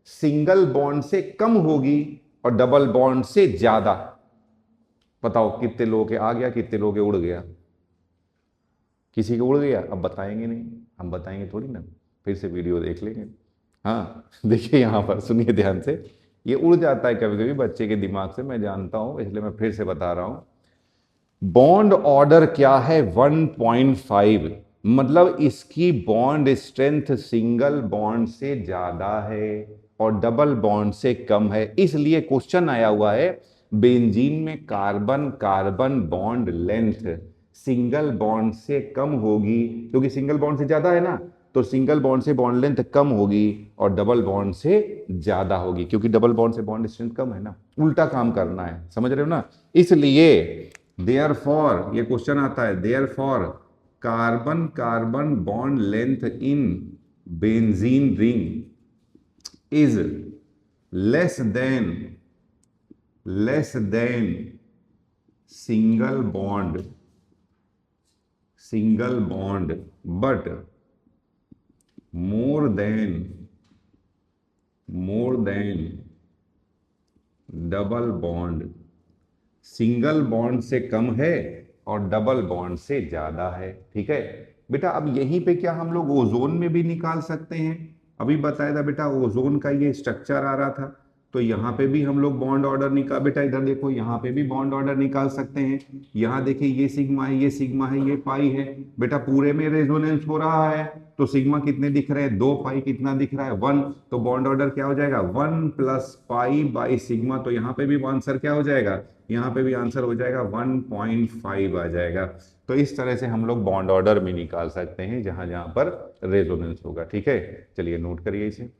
सिंगल बॉन्ड से कम होगी और डबल बॉन्ड से ज्यादा। बताओ कितने लोगों के आ गया, कितने लोगों के उड़ गया? किसी के उड़ गया? अब बताएंगे नहीं, हम बताएंगे थोड़ी ना, फिर से वीडियो देख लेंगे। हाँ देखिए यहां पर सुनिए ध्यान से, ये उड़ जाता है कभी कभी बच्चे के दिमाग से, मैं जानता हूं, इसलिए मैं फिर से बता रहा हूं। बॉन्ड ऑर्डर क्या है? 1.5, मतलब इसकी बॉन्ड स्ट्रेंथ सिंगल बॉन्ड से ज्यादा है और डबल बॉन्ड से कम है। इसलिए क्वेश्चन आया हुआ है बेंजीन में carbon carbon bond length single bond से कम होगी, क्योंकि सिंगल बॉन्ड से ज्यादा है ना, तो सिंगल बॉन्ड से बॉन्ड लेंथ कम होगी और डबल बॉन्ड से ज्यादा होगी, क्योंकि डबल बॉन्ड से बॉन्ड स्ट्रेंथ कम है ना। उल्टा काम करना है, समझ रहे हो ना? इसलिए देयरफॉर ये क्वेश्चन आता है, therefore carbon carbon bond length in benzene ring is less than single bond but more than double bond. Single bond से कम है और डबल बॉन्ड से ज्यादा है। ठीक है बेटा, अब यहीं पे क्या हम लोग ओजोन में भी निकाल सकते हैं? अभी बताया था बेटा, ओजोन का ये स्ट्रक्चर आ रहा था, तो यहाँ पे भी हम लोग बॉन्ड ऑर्डर निकाल, बेटा इधर देखो यहाँ पे भी बॉन्ड ऑर्डर निकाल सकते हैं। यहाँ देखिए ये सिग्मा है, ये सिग्मा है, ये पाई है, बेटा पूरे में रेजोनेंस हो रहा है, तो सिग्मा कितने दिख रहे हैं? 2, पाई कितना दिख रहा है? 1, तो बॉन्ड ऑर्डर क्या हो जाएगा? 1 + पाई बाई सिग्मा। तो यहाँ पे भी आंसर क्या हो जाएगा? यहाँ पे भी आंसर हो जाएगा 1.5 आ जाएगा। तो इस तरह से हम लोग बॉन्ड ऑर्डर भी निकाल सकते हैं जहां जहां पर रेजोनेंस होगा। ठीक है, चलिए नोट करिए इसे।